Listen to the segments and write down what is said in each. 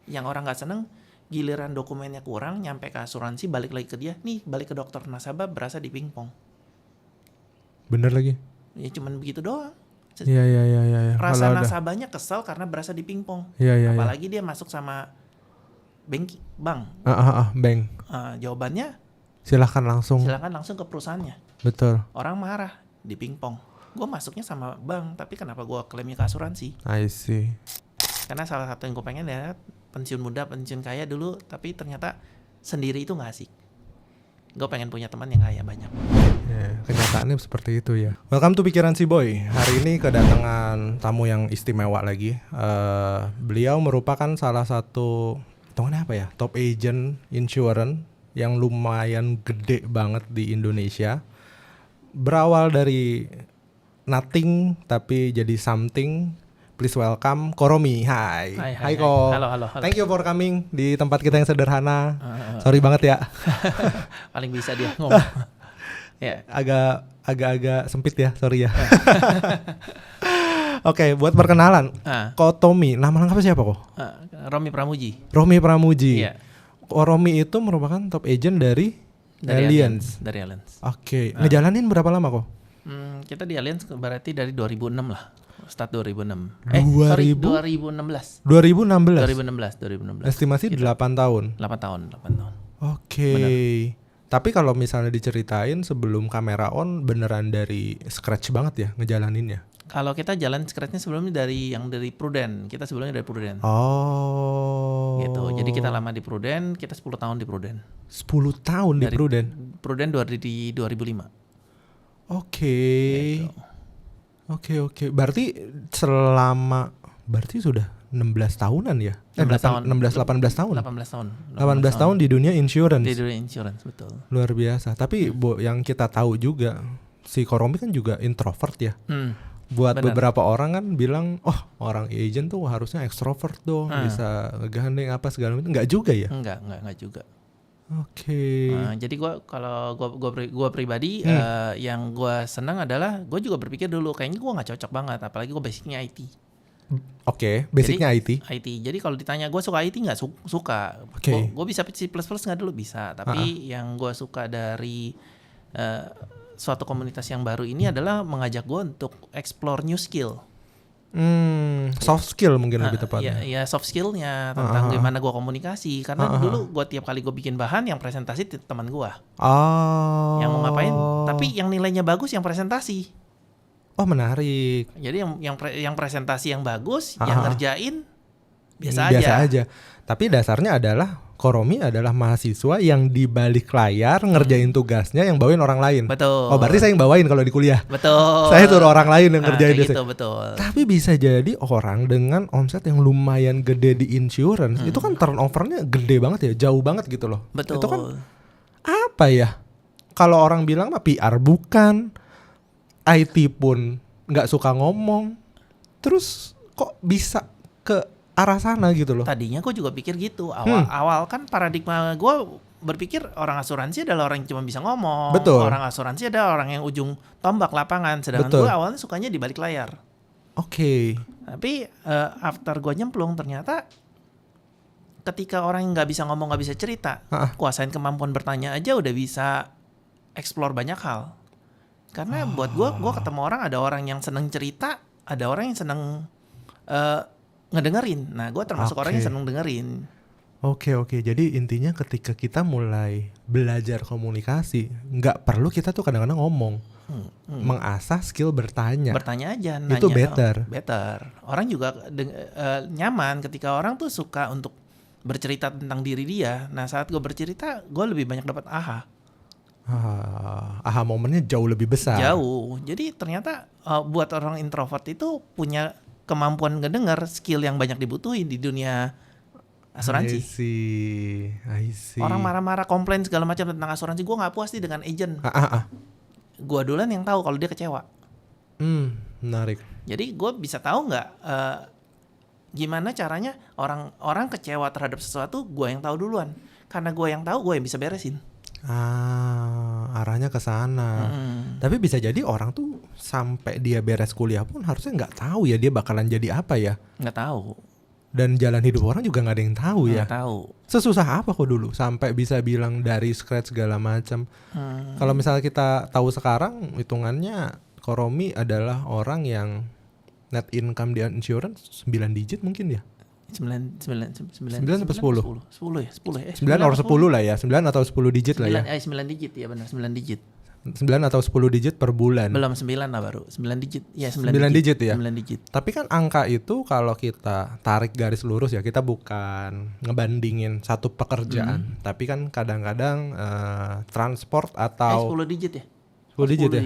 Yang orang nggak seneng, giliran dokumennya kurang, nyampe ke asuransi, balik lagi ke dia, nih balik ke dokter, nasabah berasa di pingpong. Bener lagi. Ya cuman begitu doang. Iya. Rasa Kalau nasabahnya kesel karena berasa di pingpong. Iya. Apalagi dia masuk sama bank. Bank. Jawabannya Silakan langsung. ke perusahaannya. Betul. Orang marah di pingpong. Gue masuknya sama bank, tapi kenapa gue klaimnya ke asuransi? I see. Karena salah satu yang gue pengen ya pensiun muda, pensiun kaya dulu, tapi ternyata sendiri itu nggak asik. Gue pengen punya teman yang kaya banyak. Kenyataannya seperti itu ya. Welcome to Pikiran Si Boy. Hari ini kedatangan tamu yang istimewa lagi. Beliau merupakan salah satu top agent insurance yang lumayan gede banget di Indonesia. Berawal dari nothing tapi jadi something. Please welcome Koromi. Hai Ko. Halo. Thank you for coming di tempat kita yang sederhana. Sorry banget ya. Paling bisa dia ngomong. Ya. Agak sempit ya, sorry ya. Oke, buat perkenalan. Ko Tommy, nama lengkapnya siapa kok? Romi Pramuji. Romi Pramuji. Iya. Romi itu merupakan top agent dari Allianz. Dari Allianz. Oke. Ngejalanin berapa lama kok? Kita di Allianz berarti dari 2006 lah. Start 2006. 2016. 2016. Estimasi Gitu. 8 tahun. 8 tahun. Oke. Tapi kalau misalnya diceritain sebelum kamera on beneran dari scratch banget ya ngejalaninnya. Kalau kita jalan scratch-nya sebelumnya dari Prudent. Kita sebelumnya dari Prudent. Oh. Gitu. Jadi kita lama di Prudent, kita 10 tahun di Prudent. 10 tahun di Prudent. Prudent di 2005. Oke. Gitu. Oke. Berarti sudah 16 tahunan ya? 18 tahun. 18 tahun di dunia insurance. Di dunia insurance, betul. Luar biasa. Tapi yang kita tahu juga si Koromi kan juga introvert ya. Buat benar. Beberapa orang kan bilang, orang agent tuh harusnya extrovert dong, bisa ngegandeng apa segala macam. Enggak juga ya? Enggak juga. Oke. Jadi gue pribadi yang gue senang adalah gue juga berpikir dulu kayaknya gue nggak cocok banget, apalagi gue basicnya IT. Oke, basicnya IT. Jadi kalau ditanya gue suka IT nggak suka. Okay. Gue bisa C++ nggak dulu bisa, tapi yang gue suka dari suatu komunitas yang baru ini adalah mengajak gue untuk explore new skill. Soft skill mungkin lebih tepatnya. Ya soft skillnya tentang gimana gue komunikasi. Karena dulu gue tiap kali gue bikin bahan yang presentasi teman gue. Yang mau ngapain? Tapi yang nilainya bagus yang presentasi. Oh menarik. Jadi yang presentasi yang bagus, yang ngerjain biasa aja. Tapi dasarnya adalah Koromi adalah mahasiswa yang di balik layar ngerjain tugasnya yang bawain orang lain. Betul. Oh berarti saya yang bawain kalau di kuliah. Betul. Saya suruh orang lain yang ngerjain gitu, betul. Tapi bisa jadi orang dengan omset yang lumayan gede di insurance itu kan turnovernya gede banget ya, jauh banget gitu loh. Betul. Itu kan apa ya? Kalau orang bilang mah PR bukan, IT pun nggak suka ngomong, terus kok bisa ke arah sana gitu loh. Tadinya gue juga pikir gitu. Awal kan paradigma gue berpikir orang asuransi adalah orang yang cuma bisa ngomong. Betul. Orang asuransi adalah orang yang ujung tombak lapangan. Sedangkan gue awalnya sukanya di balik layar. Oke. Tapi after gue nyemplung ternyata ketika orang yang nggak bisa ngomong, nggak bisa cerita, kuasain kemampuan bertanya aja udah bisa explore banyak hal. Karena buat gue ketemu orang, ada orang yang seneng cerita, ada orang yang seneng ngedengerin. Nah, gue termasuk orang yang seneng dengerin. Oke. Jadi intinya ketika kita mulai belajar komunikasi, nggak perlu kita tuh kadang-kadang ngomong, mengasah skill bertanya. Bertanya aja, nanya. Itu better. Orang juga nyaman ketika orang tuh suka untuk bercerita tentang diri dia. Nah, saat gue bercerita, gue lebih banyak dapat aha momennya jauh lebih besar. Jauh. Jadi ternyata buat orang introvert itu punya kemampuan ngedengar, skill yang banyak dibutuhin di dunia asuransi. I see. Orang marah-marah, komplain segala macam tentang asuransi, gue nggak puas nih dengan agent. Gue duluan yang tahu kalau dia kecewa. Menarik. Jadi gue bisa tahu nggak gimana caranya orang kecewa terhadap sesuatu, gue yang tahu duluan. Karena gue yang tahu, gue yang bisa beresin. Arahnya ke sana. Tapi bisa jadi orang tuh sampai dia beres kuliah pun harusnya nggak tahu ya dia bakalan jadi apa ya. Nggak tahu. Dan jalan hidup orang juga nggak ada yang tahu ya. Nggak tahu. Sesusah apa kok dulu sampai bisa bilang dari scratch segala macam. Kalau misalnya kita tahu sekarang, hitungannya Koromi adalah orang yang net income di insurance 9 digit mungkin ya. 9 9 atau 10? 10 ya, 10 ya. 9 atau 10 lah ya, 9 atau 10 digit lah ya. 9 digit ya, benar 9 digit. 9 atau 10 digit per bulan. Belum 9 lah baru, 9 digit. Ya 9 digit ya. 9 digit. Tapi kan angka itu kalau kita tarik garis lurus ya, kita bukan ngebandingin satu pekerjaan, tapi kan kadang-kadang transport atau 10 digit ya. 10 digit ya.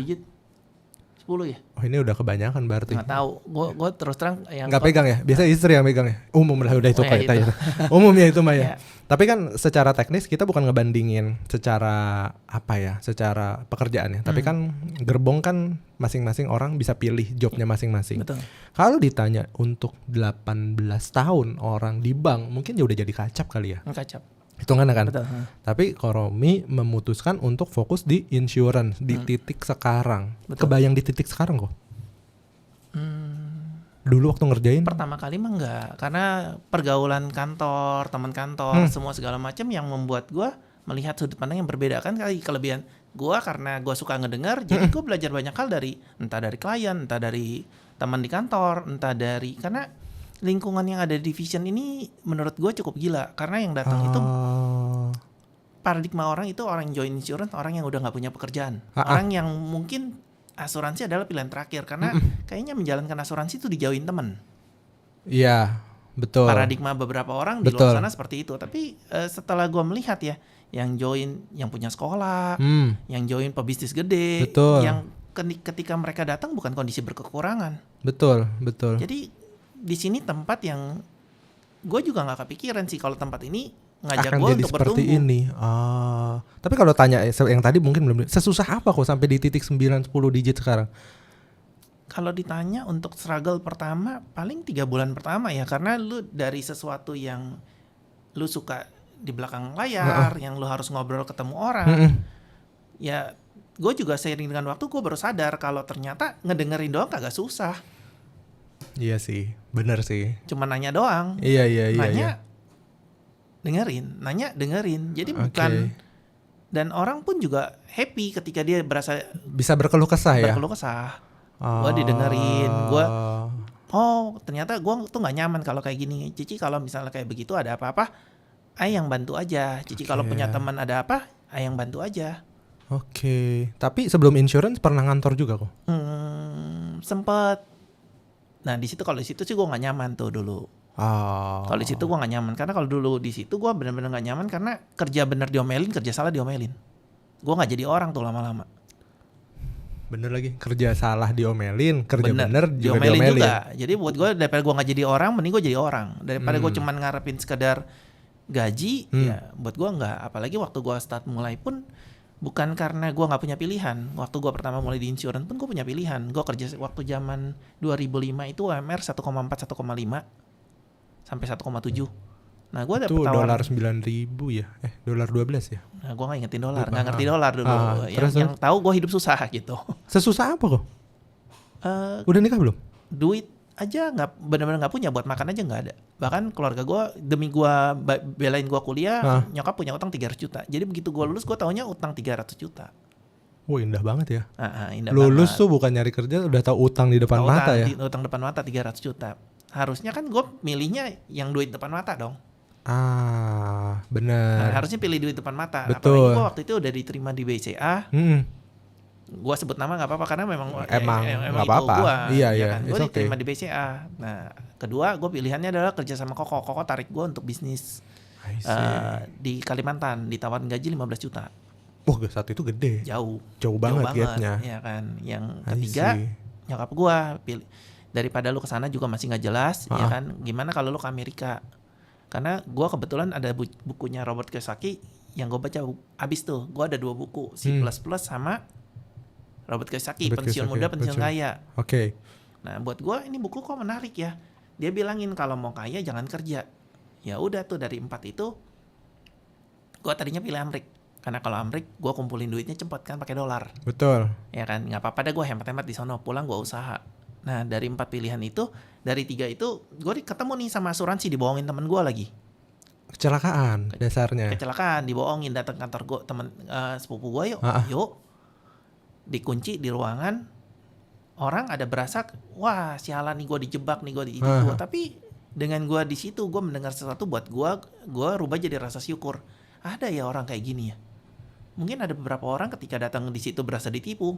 10 ya? Oh, ini udah kebanyakan berarti. Nggak tahu. Gue terus terang yang nggak pegang ya. Biasa istri yang pegang ya. Umum lah udah itu kayak itu. Umum ya itu mah ya. Ya. Tapi kan secara teknis kita bukan ngebandingin secara apa ya, secara pekerjaannya. Tapi kan gerbong kan masing-masing orang bisa pilih jobnya masing-masing. Betul. Kalau ditanya untuk 18 tahun orang di bank, mungkin ya udah jadi kacap kali ya. Kacap. Hitungannya kan. Betul. Tapi Koromi memutuskan untuk fokus di insurance di titik sekarang. Betul. Kebayang di titik sekarang kok? Dulu waktu ngerjain? Pertama kali mah enggak, karena pergaulan kantor, teman kantor, semua segala macam yang membuat gue melihat sudut pandang yang berbeda. Kan kali kelebihan gue karena gue suka ngedengar, jadi gue belajar banyak hal dari entah dari klien, entah dari teman di kantor, entah dari karena lingkungan yang ada di Vision ini menurut gue cukup gila karena yang datang itu paradigma orang itu orang join insurance orang yang udah nggak punya pekerjaan, orang yang mungkin asuransi adalah pilihan terakhir karena kayaknya menjalankan asuransi itu dijauhin temen. Iya, betul. Paradigma beberapa orang di luar sana seperti itu. Tapi setelah gue melihat ya, yang join yang punya sekolah, yang join pebisnis gede, betul. Yang ketika mereka datang bukan kondisi berkekurangan. Betul. Jadi di sini tempat yang gue juga nggak kepikiran sih kalau tempat ini ngajak gue untuk seperti bertumbuh. ini. Tapi kalau tanya yang tadi mungkin belum, sesusah apa kok sampai di titik 9-10 digit sekarang? Kalau ditanya untuk struggle pertama paling 3 bulan pertama ya, karena lu dari sesuatu yang lu suka di belakang layar, yang lu harus ngobrol ketemu orang, ya gue juga seiring dengan waktu gue baru sadar kalau ternyata ngedengerin doang kagak susah. Iya sih, benar sih. Cuma nanya doang. Iya. Nanya, dengerin. Jadi bukan, dan orang pun juga happy ketika dia berasa bisa berkeluh kesah ya. Berkeluh kesah. Gue didengerin, gue ternyata gue tuh nggak nyaman kalau kayak gini. Cici kalau misalnya kayak begitu ada apa-apa, yang bantu aja. Cici kalau punya teman ada apa, yang bantu aja. Oke. Tapi sebelum insurance pernah ngantor juga kok? Sempet. Nah di situ kalau di situ sih gue nggak nyaman tuh dulu. Kalau di situ gue nggak nyaman karena kalau dulu di situ gue benar-benar nggak nyaman karena kerja bener diomelin, kerja salah diomelin. Gue nggak jadi orang tuh lama-lama. Bener lagi, kerja salah diomelin, kerja bener juga diomelin diomelin. Juga. Jadi buat gue daripada gue nggak jadi orang, mending gue jadi orang. Daripada gue cuman ngarepin sekedar gaji, ya buat gue nggak. Apalagi waktu gue start mulai pun bukan karena gue nggak punya pilihan. Waktu gue pertama mulai di insurance pun gue punya pilihan. Gue kerja waktu zaman 2005 itu UMR 1,4 1,5 sampai 1,7. Nah gue dapet tawaran dolar 9.000 ya, dolar 12 ya. Nah gue nggak ingetin dolar, nggak ngerti dolar dulu. Yang tahu gue hidup susah gitu. Sesusah apa kok? Udah nikah belum? Duit aja nggak, benar-benar nggak punya, buat makan aja nggak ada. Bahkan keluarga gue demi gue belain gue kuliah, nyokap punya utang 300 juta. Jadi begitu gue lulus gue taunya utang 300 juta. Wah indah banget ya. Indah lulus banget. Tuh bukan nyari kerja udah tahu utang di depan mata ya. Utang depan mata 300 juta. Harusnya kan gue milihnya yang duit depan mata dong. Benar. Nah, harusnya pilih duit depan mata. Betul. Apalagi gue waktu itu udah diterima di BCA. Gue sebut nama nggak apa-apa karena memang nggak itu apa-apa. gue. Iya. Gue diterima di BCA. Nah, kedua gue pilihannya adalah kerja sama Koko. Koko tarik gue untuk bisnis di Kalimantan, ditawarin gaji 15 juta. Saat itu gede. Jauh banget gapnya. Ya kan. Yang ketiga nyokap gue pilih, daripada lu kesana juga masih nggak jelas, ya kan. Gimana kalau lu ke Amerika? Karena gue kebetulan ada bukunya Robert Kiyosaki yang gue baca abis tuh. Gue ada 2 buku, C++ sama Robert Kiyosaki, pensiun muda, pensiun kaya. Oke. Nah, buat gue ini buku kok menarik ya. Dia bilangin kalau mau kaya jangan kerja. Ya udah tuh dari 4 itu, gue tadinya pilih Amrik. Karena kalau Amrik gue kumpulin duitnya cepet kan pakai dolar. Betul. Ya kan, nggak apa-apa deh gue hemat-hemat di sono, pulang gue usaha. Nah dari 4 pilihan itu, dari 3 itu gue ketemu nih sama asuransi, dibohongin temen gue lagi. Kecelakaan dasarnya. Kecelakaan, dibohongin, datang kantor gue, temen sepupu gue, yuk dikunci di ruangan, orang ada berasa, wah sialan nih gue dijebak nih gue di itu. Tapi dengan gue di situ gue mendengar sesuatu buat gue rubah jadi rasa syukur. Ada ya orang kayak gini ya. Mungkin ada beberapa orang ketika datang di situ berasa ditipu.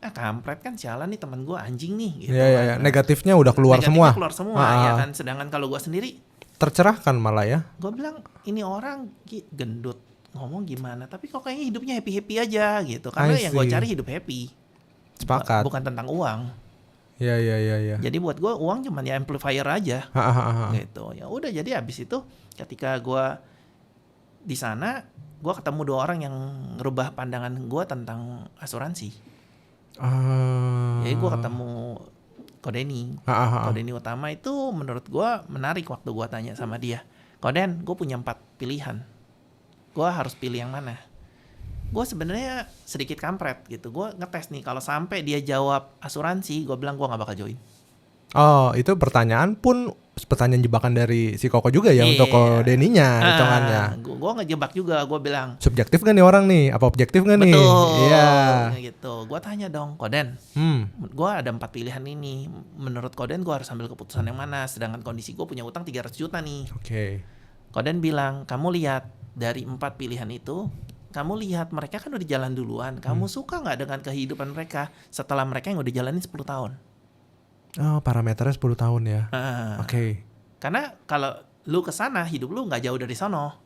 Kampret kan, sialan nih teman gue, anjing nih gitu. Iya. Negatifnya udah keluar semua. Keluar semua ya kan. Sedangkan kalau gue sendiri tercerahkan malah ya. Gue bilang ini orang gendut ngomong gimana, tapi kok kayaknya hidupnya happy aja gitu. Karena yang gue cari hidup happy. Sepakat. Bukan tentang uang. Iya. Jadi buat gue uang cuma ya amplifier aja. Gitu. Ya udah, jadi abis itu ketika gue di sana, gue ketemu 2 orang yang ngerubah pandangan gue tentang asuransi. Jadi gue ketemu Kodeni. Kodeni Utama itu menurut gue menarik waktu gue tanya sama dia. Koden, gue punya 4 pilihan. Gue harus pilih yang mana? Gue sebenarnya sedikit kampret gitu. Gue ngetes nih, kalau sampai dia jawab asuransi, gue bilang gue gak bakal join. Oh, itu pertanyaan jebakan dari si Koko juga ya untuk Kodeninya hitungannya. Gue ngejebak juga, gue bilang. Subjektif gak nih orang nih? Apa objektif gak nih? Betul. Iya. Gitu. Gue tanya dong, Koden. Gue ada 4 pilihan ini. Menurut Koden gue harus ambil keputusan yang mana? Sedangkan kondisi gue punya utang 300 juta nih. Oke. Koden bilang, kamu lihat dari 4 pilihan itu, kamu lihat mereka kan udah jalan duluan. Kamu suka gak dengan kehidupan mereka setelah mereka yang udah jalanin 10 tahun? Oh, parameternya 10 tahun ya. Oke. Karena kalau lu kesana, hidup lu gak jauh dari sono.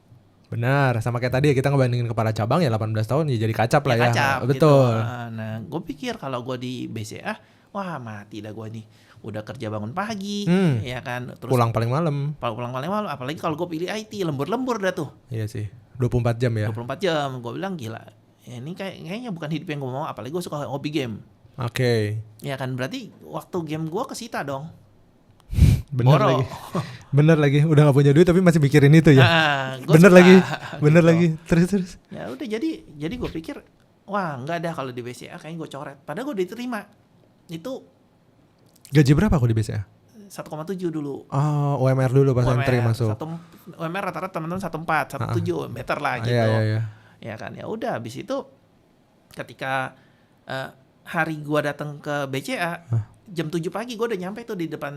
Benar, sama kayak tadi ya, kita ngebandingin kepala cabang ya 18 tahun ya jadi kacap lah ya. Kacap, betul. Gitu. Nah, gue pikir kalau gue di BCA, wah mati dah gue nih. Udah kerja bangun pagi, ya kan. Terus pulang paling malam. Apalagi kalau gue pilih IT, lembur-lembur dah tuh. Iya sih, 24 jam ya. 24 jam, gue bilang gila. Ya, ini kayaknya bukan hidup yang gue mau, apalagi gue suka hobi game. Oke. Ya kan, berarti waktu game gue kesita dong. Bener lagi, udah gak punya duit tapi masih mikirin itu ya. Bener lagi, terus. Ya udah, jadi gue pikir, wah nggak ada kalau di BCA kayaknya gue coret. Padahal gue diterima. Itu gaji berapa aku di BCA? 1,7 dulu. Oh, UMR dulu pas entry masuk. UMR rata-rata teman-teman 1,4, 1,7, better lah gitu. Iya. Ya kan, ya udah habis itu ketika hari gua datang ke BCA, jam 7 pagi gua udah nyampe tuh di depan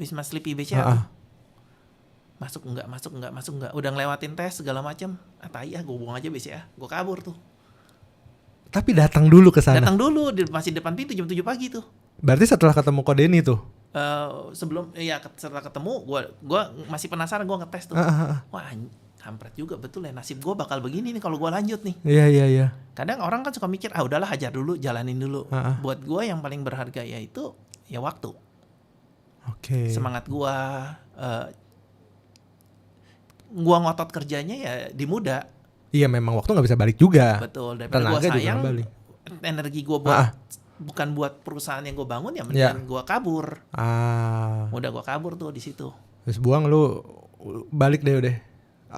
Wisma Sleepy BCA. Masuk enggak. Udah ngelewatin tes segala macam. Tai gua buang aja BCA. Gua kabur tuh. Tapi datang dulu ke sana. Datang dulu, masih depan pintu jam 7 pagi tuh. Berarti setelah ketemu Kodeni tuh. Setelah ketemu gua masih penasaran, gua ngetes tuh. Wah, kampret juga betul ya, nasib gue bakal begini nih kalau gue lanjut nih. Iya. Kadang orang kan suka mikir, udahlah hajar dulu, jalanin dulu. Buat gue yang paling berharga yaitu ya waktu. Oke. Semangat gue, gue ngotot kerjanya ya di muda. Iya, memang waktu nggak bisa balik juga. Betul, daripada gue sayang energi gue buat bukan buat perusahaan yang gue bangun, ya mendingan gue kabur. Udah gue kabur tuh di situ. Terus buang, lu balik deh.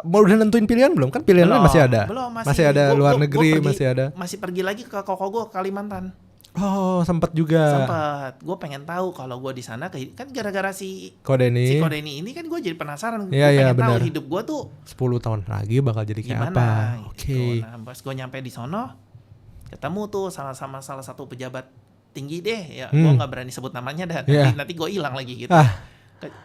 Mau udah nentuin pilihan belum? Kan pilihannya masih ada. Belum, masih ada luar negeri, masih ada. Masih pergi lagi ke koko gue ke Kalimantan. Oh, sempat juga. Sempat. Gue pengen tahu kalau gue di sana kan gara-gara si Kodeni ini kan gue jadi penasaran. Iya, pengen tahu bener. hidup gue tuh 10 tahun lagi bakal jadi kayak gimana, apa. Gitu. Oke. Nah, pas gue nyampe di sono, ketemu tuh salah satu pejabat tinggi deh. Ya, gue nggak berani sebut namanya dah. Nanti gue hilang lagi gitu.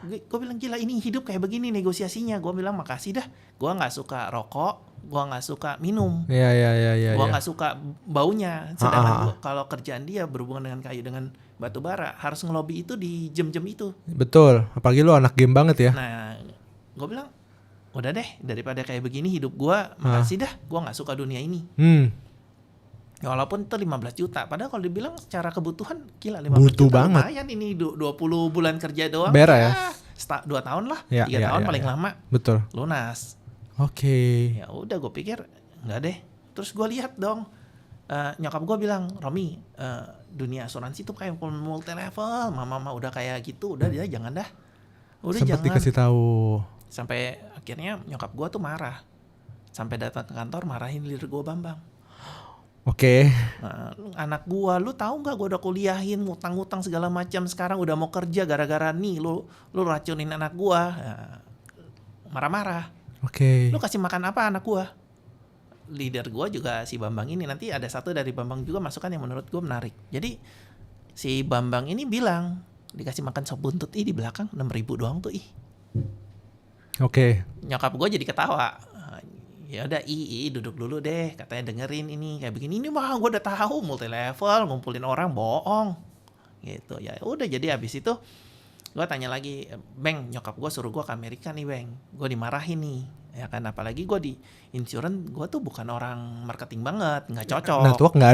Gue bilang gila, ini hidup kayak begini negosiasinya. Gue bilang makasih dah. Gue nggak suka rokok, gue nggak suka minum. Iya. Gue nggak suka baunya. Sedangkan kalau kerjaan dia berhubungan dengan kayu, dengan batu bara, harus ngelobi itu di jam-jam itu. Betul. Apalagi lu anak game banget ya. Nah, gue bilang udah deh, daripada kayak begini hidup gue, makasih dah. Gue nggak suka dunia ini. Walaupun itu 15 juta. Padahal kalau dibilang secara kebutuhan, gila 15 butuh juta banget. lumayan ini 20 bulan kerja doang. Beres. 2 tahun lah, 3 ya, tahun paling lama. Betul. Lunas. Oke. Ya udah, gue pikir nggak deh. Terus gue lihat dong, nyokap gue bilang, Romi, dunia asuransi itu kayak multi level. Mama udah kayak gitu, udah dia jangan dah. Udah sempet jangan. Dikasih tahu. Sampai akhirnya nyokap gue tuh marah. Sampai datang ke kantor marahin leader gue, Bambang. Oke. Nah, anak gua, lu tahu nggak gua udah kuliahin, ngutang-ngutang segala macam, sekarang udah mau kerja gara-gara nih lu racunin anak gua. Nah, marah-marah. Oke. Lu kasih makan apa anak gua? Leader gua juga si Bambang ini, nanti ada satu dari Bambang juga masukan yang menurut gua menarik. Jadi si Bambang ini bilang dikasih makan sop buntut di belakang 6.000 doang tuh Oke. Nyokap gua jadi ketawa. Ya udah duduk dulu deh, katanya dengerin ini kayak begini. Ini mah gue udah tahu multi level, ngumpulin orang bohong gitu. Ya udah, jadi abis itu gue tanya lagi, Beng, nyokap gue suruh gue ke Amerika nih Beng, gue dimarahin nih ya kan, apalagi gue di insurance, gue tuh bukan orang marketing banget, nggak cocok. Network nggak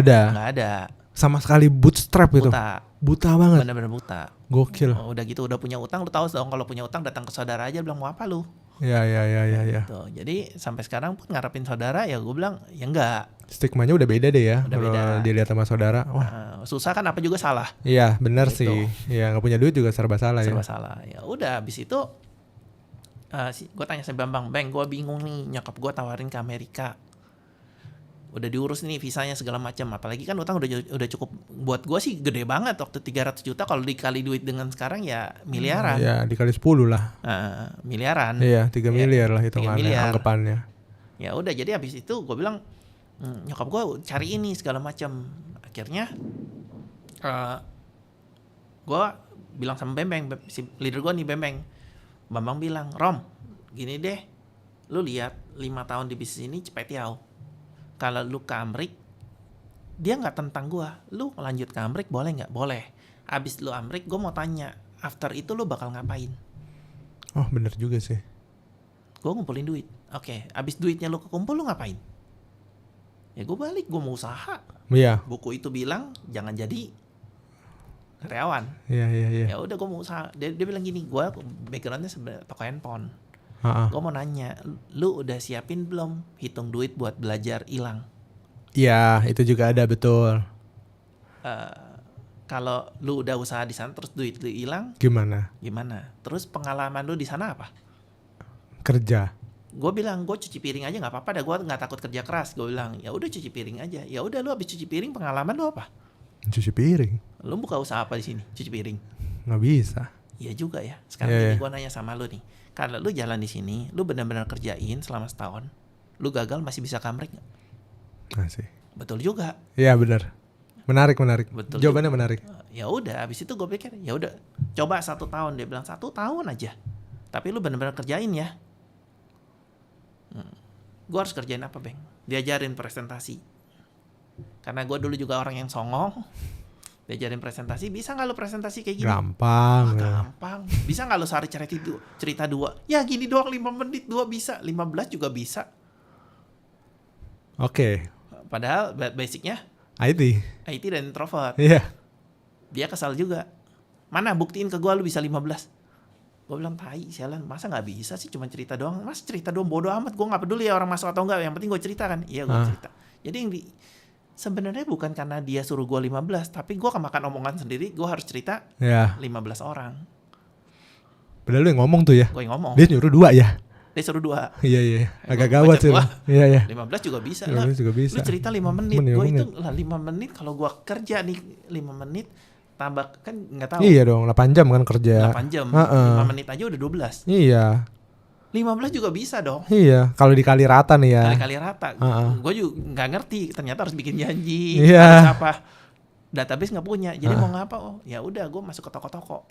ada sama sekali, bootstrap itu buta banget, bener-bener buta, gokil. Udah gitu udah punya utang, lu tahu dong kalau punya utang datang ke saudara aja bilang mau apa lu. Ya. Gitu. Jadi sampai sekarang pun ngarepin saudara, ya gue bilang ya enggak. Stigmanya udah beda deh ya. Udah kalau beda. dilihat sama saudara. Wah. Susah kan, apa juga salah. Iya benar gitu. sih. Ya nggak punya duit juga serba salah ya. Serba salah. Ya udah, abis itu gue tanya sama Bambang, Bang, gue bingung nih, nyokap gue tawarin ke Amerika. Udah diurus nih visanya segala macam, apalagi kan utang udah cukup, buat gue sih gede banget waktu 300 juta, kalau dikali duit dengan sekarang ya miliaran. Ya dikali 10 lah. Miliaran. Iya 3 miliar lah hitungannya, anggapannya. Ya udah, jadi habis itu gue bilang, nyokap gue cari ini segala macam. Akhirnya gue bilang sama Bembeng, si leader gue nih Bembeng, Bambang bilang, Rom, gini deh, lu lihat 5 tahun di bisnis ini cepet yau. Kalau lu ke Amrik, dia nggak tentang gue, lu lanjut ke Amrik boleh nggak? Boleh. Abis lu Amrik, gue mau tanya, after itu lu bakal ngapain? Oh bener juga sih. Gue ngumpulin duit. Oke, abis duitnya lu kekumpul, lu ngapain? Ya gue balik, gue mau usaha. Iya. Buku itu bilang jangan jadi karyawan. Iya. Ya udah, gue mau usaha. Dia bilang gini, gue backgroundnya sebenarnya toko handphone. Gue mau nanya, lu udah siapin belum hitung duit buat belajar hilang? Iya, itu juga ada, betul. Kalau lu udah usaha di sana terus duit lu hilang, gimana? Terus pengalaman lu di sana apa? Kerja. Gue bilang, gue cuci piring aja nggak apa-apa, dah gue nggak takut kerja keras. Gue bilang, ya udah cuci piring aja. Ya udah, lu habis cuci piring pengalaman lu apa? Cuci piring. Lu buka usaha apa di sini? Cuci piring? Nggak bisa. Iya juga ya. Sekarang gini, gue nanya sama lu nih, kalau lu jalan di sini, lu benar-benar kerjain selama setahun, lu gagal masih bisa kamrik nggak? Masih. Betul juga. Iya benar. Menarik. Betul. Jawabannya juga menarik. Ya udah, habis itu gue pikir, ya udah, coba 1 tahun. Dia bilang 1 tahun aja. Tapi lu benar-benar kerjain ya. Gue harus kerjain apa, Bang? Diajarin presentasi. Karena gue dulu juga orang yang songong. Diajarin presentasi, bisa nggak lu presentasi kayak gini? Gampang. Gampang. Bisa nggak lu sehari cerita 2? Ya gini doang 5 menit 2 bisa, 15 juga bisa. Oke. Padahal basicnya IT dan introvert. Iya. Dia kesal juga. Mana buktiin ke gue lu bisa 15? Gue bilang, tai sialan, masa nggak bisa sih cuma cerita doang? Mas cerita doang bodo amat, gue nggak peduli ya orang masuk atau enggak, yang penting gue cerita kan. Iya gue cerita. Jadi yang sebenarnya bukan karena dia suruh gue 15, tapi gue kemakan omongan sendiri, gue harus cerita 15 orang. Padahal lu yang ngomong tuh ya? Gue yang ngomong. Dia nyuruh 2 ya? Dia suruh 2. Iya. Agak gawat sih. Iya. 15 juga bisa 15 lah. juga bisa. Lu cerita 5 menit. Gue itu lah 5 menit, kalau gue kerja nih 5 menit, tambah kan nggak tahu. Iya dong, 8 jam kan kerja. 8 jam. 5 menit aja udah 12. Iya. 15 juga bisa dong. Iya, kalau dikali rata nih ya. Kali rata. Gue juga nggak ngerti. Ternyata harus bikin janji. Iya. Harus apa? Database nggak punya. Jadi mau ngapa? Oh, ya udah, gue masuk ke toko-toko.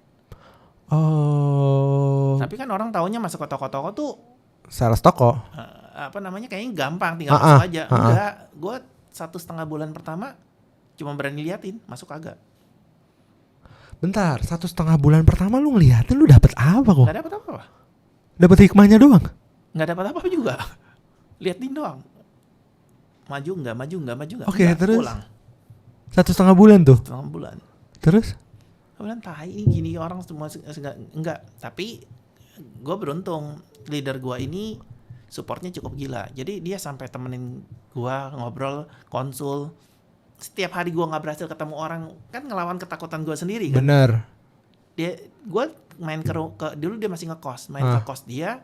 Oh. Tapi kan orang taunya masuk ke toko-toko tuh sales toko. Apa namanya? Kayaknya gampang, tinggal masuk aja. Enggak. Gue 1,5 bulan pertama cuma berani liatin, masuk kagak. Bentar, 1,5 bulan pertama lu ngeliatin, lu dapet apa kok? Gak dapet apa-apa. Dapet hikmahnya doang? Gak dapet apa-apa juga. Liatin doang. Maju nggak. Oke, terus? Pulang. 1,5 bulan tuh? 1,5 bulan. Terus? Kemudian tai gini orang semua enggak. Tapi gue beruntung, leader gue ini supportnya cukup gila. Jadi dia sampai temenin gue ngobrol, konsul. Setiap hari gue nggak berhasil ketemu orang, kan ngelawan ketakutan gue sendiri kan. Bener. Gue main ke dulu dia masih ngekos, main ke kos dia,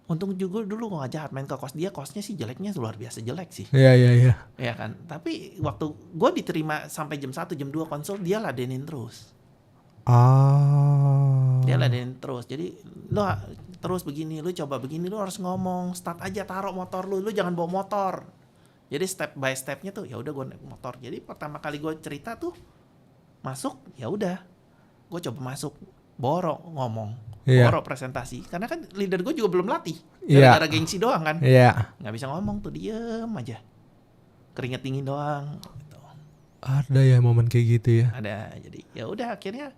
Untung juga dulu gue gak jahat main ke kos dia, kosnya sih jeleknya luar biasa jelek sih. Iya. Ya kan, tapi waktu gue diterima sampai jam 1, jam 2 konsul, dia ladenin terus. Dia ladenin terus. Jadi lu terus begini, lu coba begini, lu harus ngomong, start aja, taruh motor lu jangan bawa motor. Jadi step by stepnya tuh ya udah gue naik motor. Jadi pertama kali gue cerita tuh masuk, ya udah gue coba masuk, borok ngomong, borok presentasi. Karena kan leader gue juga belum latih, gara-gara gengsi doang kan. Nggak bisa ngomong tuh, diem aja, keringet dingin doang. Gitu. Ada ya momen kayak gitu ya? Ada. Jadi ya udah akhirnya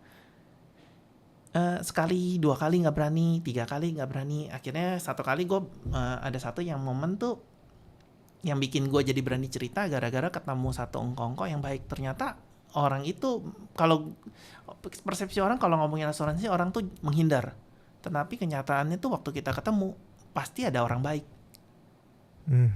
sekali, 2 kali nggak berani, 3 kali nggak berani. Akhirnya 1 kali gue ada satu yang momen tuh yang bikin gue jadi berani cerita gara-gara ketemu satu ongko-ongko yang baik. Ternyata orang itu, kalau persepsi orang kalau ngomongin asuransi orang tuh menghindar. Tetapi kenyataannya tuh waktu kita ketemu pasti ada orang baik.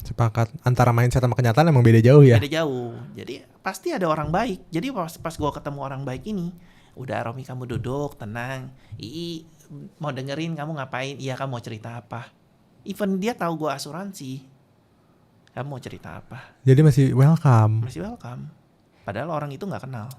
Sepakat. Antara mindset sama kenyataan emang beda jauh ya? Beda jauh. Jadi pasti ada orang baik. Jadi pas gue ketemu orang baik ini, udah Romi kamu duduk tenang. Ii mau dengerin kamu ngapain? Iya kamu mau cerita apa? Even dia tahu gue asuransi. Kamu mau cerita apa? Jadi masih welcome. Masih welcome. Padahal orang itu nggak kenal.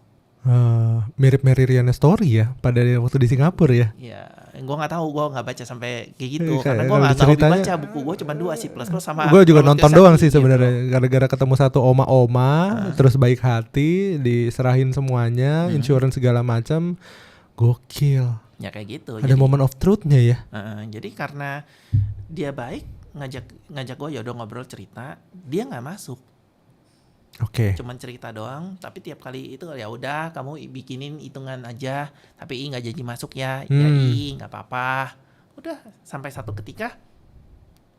Mirip Mary Riana story ya pada waktu di Singapura ya. Ya, gue nggak tahu, gue nggak baca sampai kayak gitu. Karena gue nggak hobi baca, buku gue cuma 2 sih plus sama. Gue juga nonton doang sih gitu. sebenarnya. Gara-gara ketemu satu oma-oma, terus baik hati, diserahin semuanya, insurance segala macam, gokil. Ya kayak gitu. Ada moment of truth-nya ya. Jadi karena dia baik, ngajak gue ya udah ngobrol cerita, dia nggak masuk. Oke. Cuman cerita doang, tapi tiap kali itu ya udah kamu bikinin hitungan aja, tapi nggak janji masuk ya, ya nggak apa-apa. Udah sampai satu ketika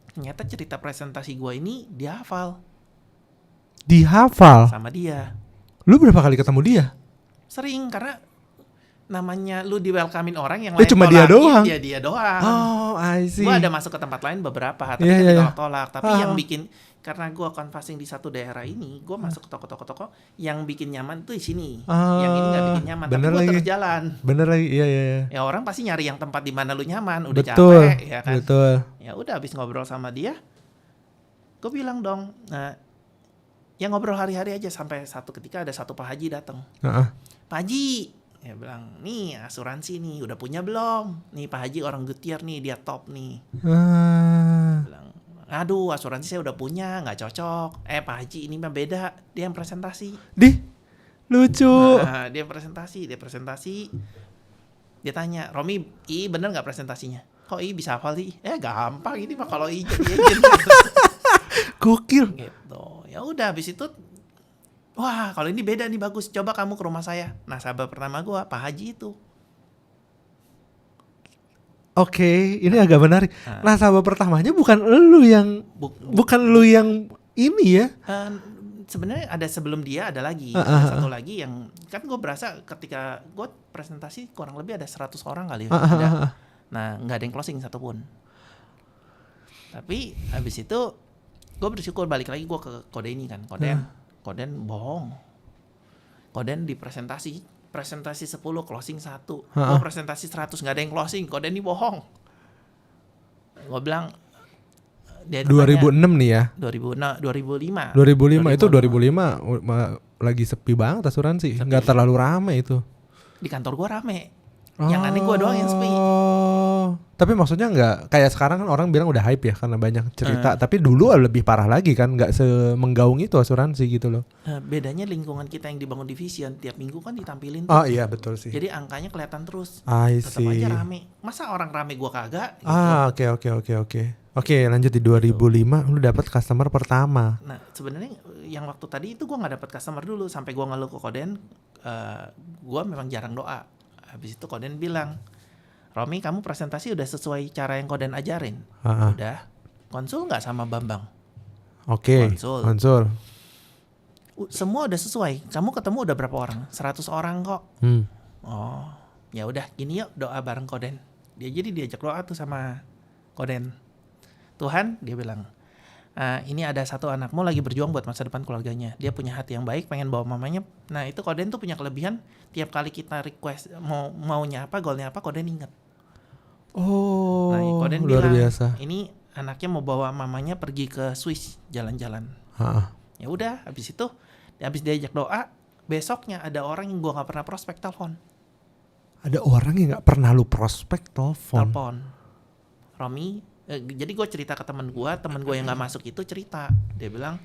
ternyata cerita presentasi gue ini dia hafal. Dihafal Sama dia. Lu berapa kali ketemu dia? Sering, karena namanya lu di welcomein orang yang lain cuma dia doang. Dia doang. Oh, I see. Gue ada masuk ke tempat lain beberapa, tapi ditolak-tolak. Tapi yang bikin, karena gue canvassing di satu daerah ini, gue masuk ke toko-toko yang bikin nyaman tuh di sini. Yang ini nggak bikin nyaman, tapi gue terus jalan. Bener lagi, iya. Ya orang pasti nyari yang tempat di mana lu nyaman, udah betul, capek, ya kan. Betul. Ya udah habis ngobrol sama dia, gue bilang dong, ya ngobrol hari-hari aja sampai satu ketika ada satu Pak Haji datang. Pak Haji, ya bilang, nih asuransi nih udah punya belum? Nih Pak Haji orang Gutier nih, dia top nih. Bilang, aduh asuransi saya udah punya, nggak cocok. Pak Haji ini mah beda, dia yang presentasi. Lucu. Nah, dia presentasi. Dia tanya, Romi, bener nggak presentasinya? Kok bisa hafal sih? Gampang ini mah kalau jadi agent. Gokil. Gitu. Ya udah habis itu, wah kalau ini beda nih, bagus, coba kamu ke rumah saya. Nah sahabat pertama gue Pak Haji itu. Oke, ini agak menarik. Nah sahabat pertamanya bukan lu yang bukan lu yang ini ya. Sebenarnya ada sebelum dia ada lagi, ada satu lagi yang kan gue berasa ketika gue presentasi kurang lebih ada 100 orang kali ya. Nah nggak ada yang closing satupun. Tapi habis itu gue bersyukur, balik lagi gue ke Kode ini kan, Koden bohong. Koden di presentasi 10 closing 1. Gue presentasi 100 nggak ada yang closing. Koden ini bohong. Gue bilang dia 2006 nih ya. 2005 itu 2005 lagi sepi banget asuransi. Nggak terlalu rame itu. Di kantor gue rame. Yang aneh gue doang yang sepi. Tapi maksudnya nggak kayak sekarang kan orang bilang udah hype ya karena banyak cerita. Tapi dulu lebih parah lagi kan, nggak semenggaung itu asuransi gitu loh. Bedanya lingkungan kita yang dibangun Division tiap minggu kan ditampilin. Oh iya betul sih. Jadi angkanya kelihatan terus. Tetap aja rame. Masa orang rame gue kagak? Gitu. Oke, lanjut di 2005 lu dapat customer pertama. Nah sebenarnya yang waktu tadi itu gue nggak dapat customer dulu sampai gue ngeluh ke Koden. Gue memang jarang doa. Habis itu Koden bilang, Romi kamu presentasi udah sesuai cara yang Koden ajarin? Udah. Konsul nggak sama Bambang? Oke. Konsul. Semua udah sesuai. Kamu ketemu udah berapa orang? 100 orang kok. Oh, ya udah gini yuk doa bareng Koden. Jadi diajak doa tuh sama Koden. Tuhan, dia bilang, ini ada satu anakmu lagi berjuang buat masa depan keluarganya. Dia punya hati yang baik, pengen bawa mamanya. Nah itu Koden tuh punya kelebihan. Tiap kali kita request maunya apa, goalnya apa, Koden inget. Oh, nah, Koden luar bilang, biasa. Ini anaknya mau bawa mamanya pergi ke Swiss jalan-jalan. Ya udah, habis diajak doa, besoknya ada orang yang gue nggak pernah prospek telepon. Ada orang yang nggak pernah lu prospek telepon. Romi, jadi gue cerita ke temen gue yang nggak masuk itu cerita, dia bilang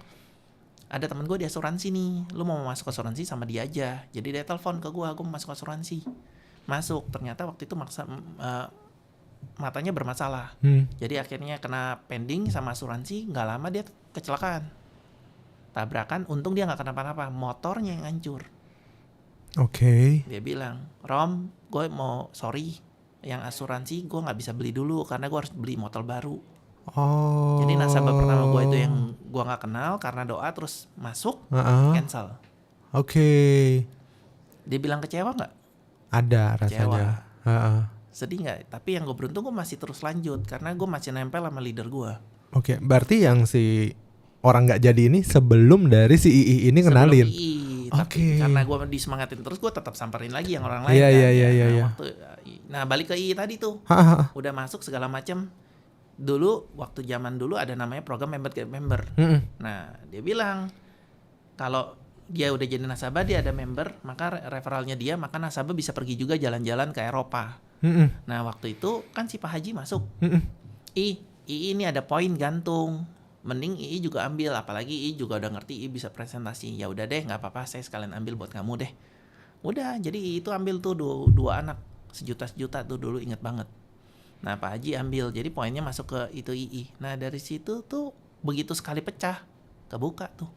ada temen gue di asuransi nih, lu mau masuk asuransi sama dia aja. Jadi dia telepon ke gue mau masuk asuransi. Masuk, ternyata waktu itu matanya bermasalah. Jadi akhirnya kena pending sama asuransi, nggak lama dia kecelakaan. Tabrakan, untung dia nggak kenapa-napa, motornya yang hancur. Oke. Dia bilang, Rom, gue mau sorry, yang asuransi gue nggak bisa beli dulu karena gue harus beli motor baru. Jadi nasabah pertama gue itu yang gue nggak kenal, karena doa terus masuk, cancel. Dia bilang kecewa nggak? Ada rasanya. Sedih nggak? Tapi yang gue beruntung gue masih terus lanjut karena gue masih nempel sama leader gue. Berarti yang si orang nggak jadi ini sebelum dari si II ini kenalin. Tapi karena gue disemangatin terus, gue tetap samperin lagi yang orang lain. Nah balik ke II tadi tuh, udah masuk segala macam. Waktu zaman dulu ada namanya program member get member. Nah dia bilang kalau dia udah jadi nasabah, dia ada member, maka referralnya dia, maka nasabah bisa pergi juga jalan-jalan ke Eropa. Nah waktu itu kan si Pak Haji masuk. II ini ada poin gantung, mending II juga ambil, apalagi II juga udah ngerti, II bisa presentasi. Ya udah deh, nggak apa-apa, saya sekalian ambil buat kamu deh. Udah, jadi II itu ambil tuh dua anak, sejuta tuh dulu, inget banget. Nah Pak Haji ambil, jadi poinnya masuk ke itu II. Nah dari situ tuh begitu sekali pecah, kebuka tuh.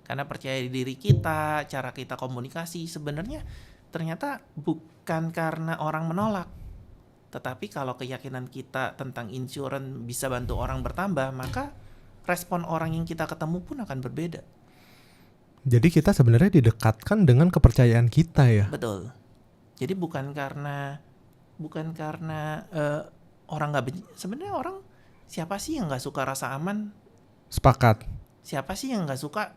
Karena percaya diri kita, cara kita komunikasi, sebenarnya ternyata bukan karena orang menolak. Tetapi kalau keyakinan kita tentang insurance bisa bantu orang bertambah, maka respon orang yang kita ketemu pun akan berbeda. Jadi kita sebenarnya didekatkan dengan kepercayaan kita ya. Betul. Jadi bukan karena orang nggak benci. Sebenarnya orang, siapa sih yang nggak suka rasa aman? Sepakat. Siapa sih yang nggak suka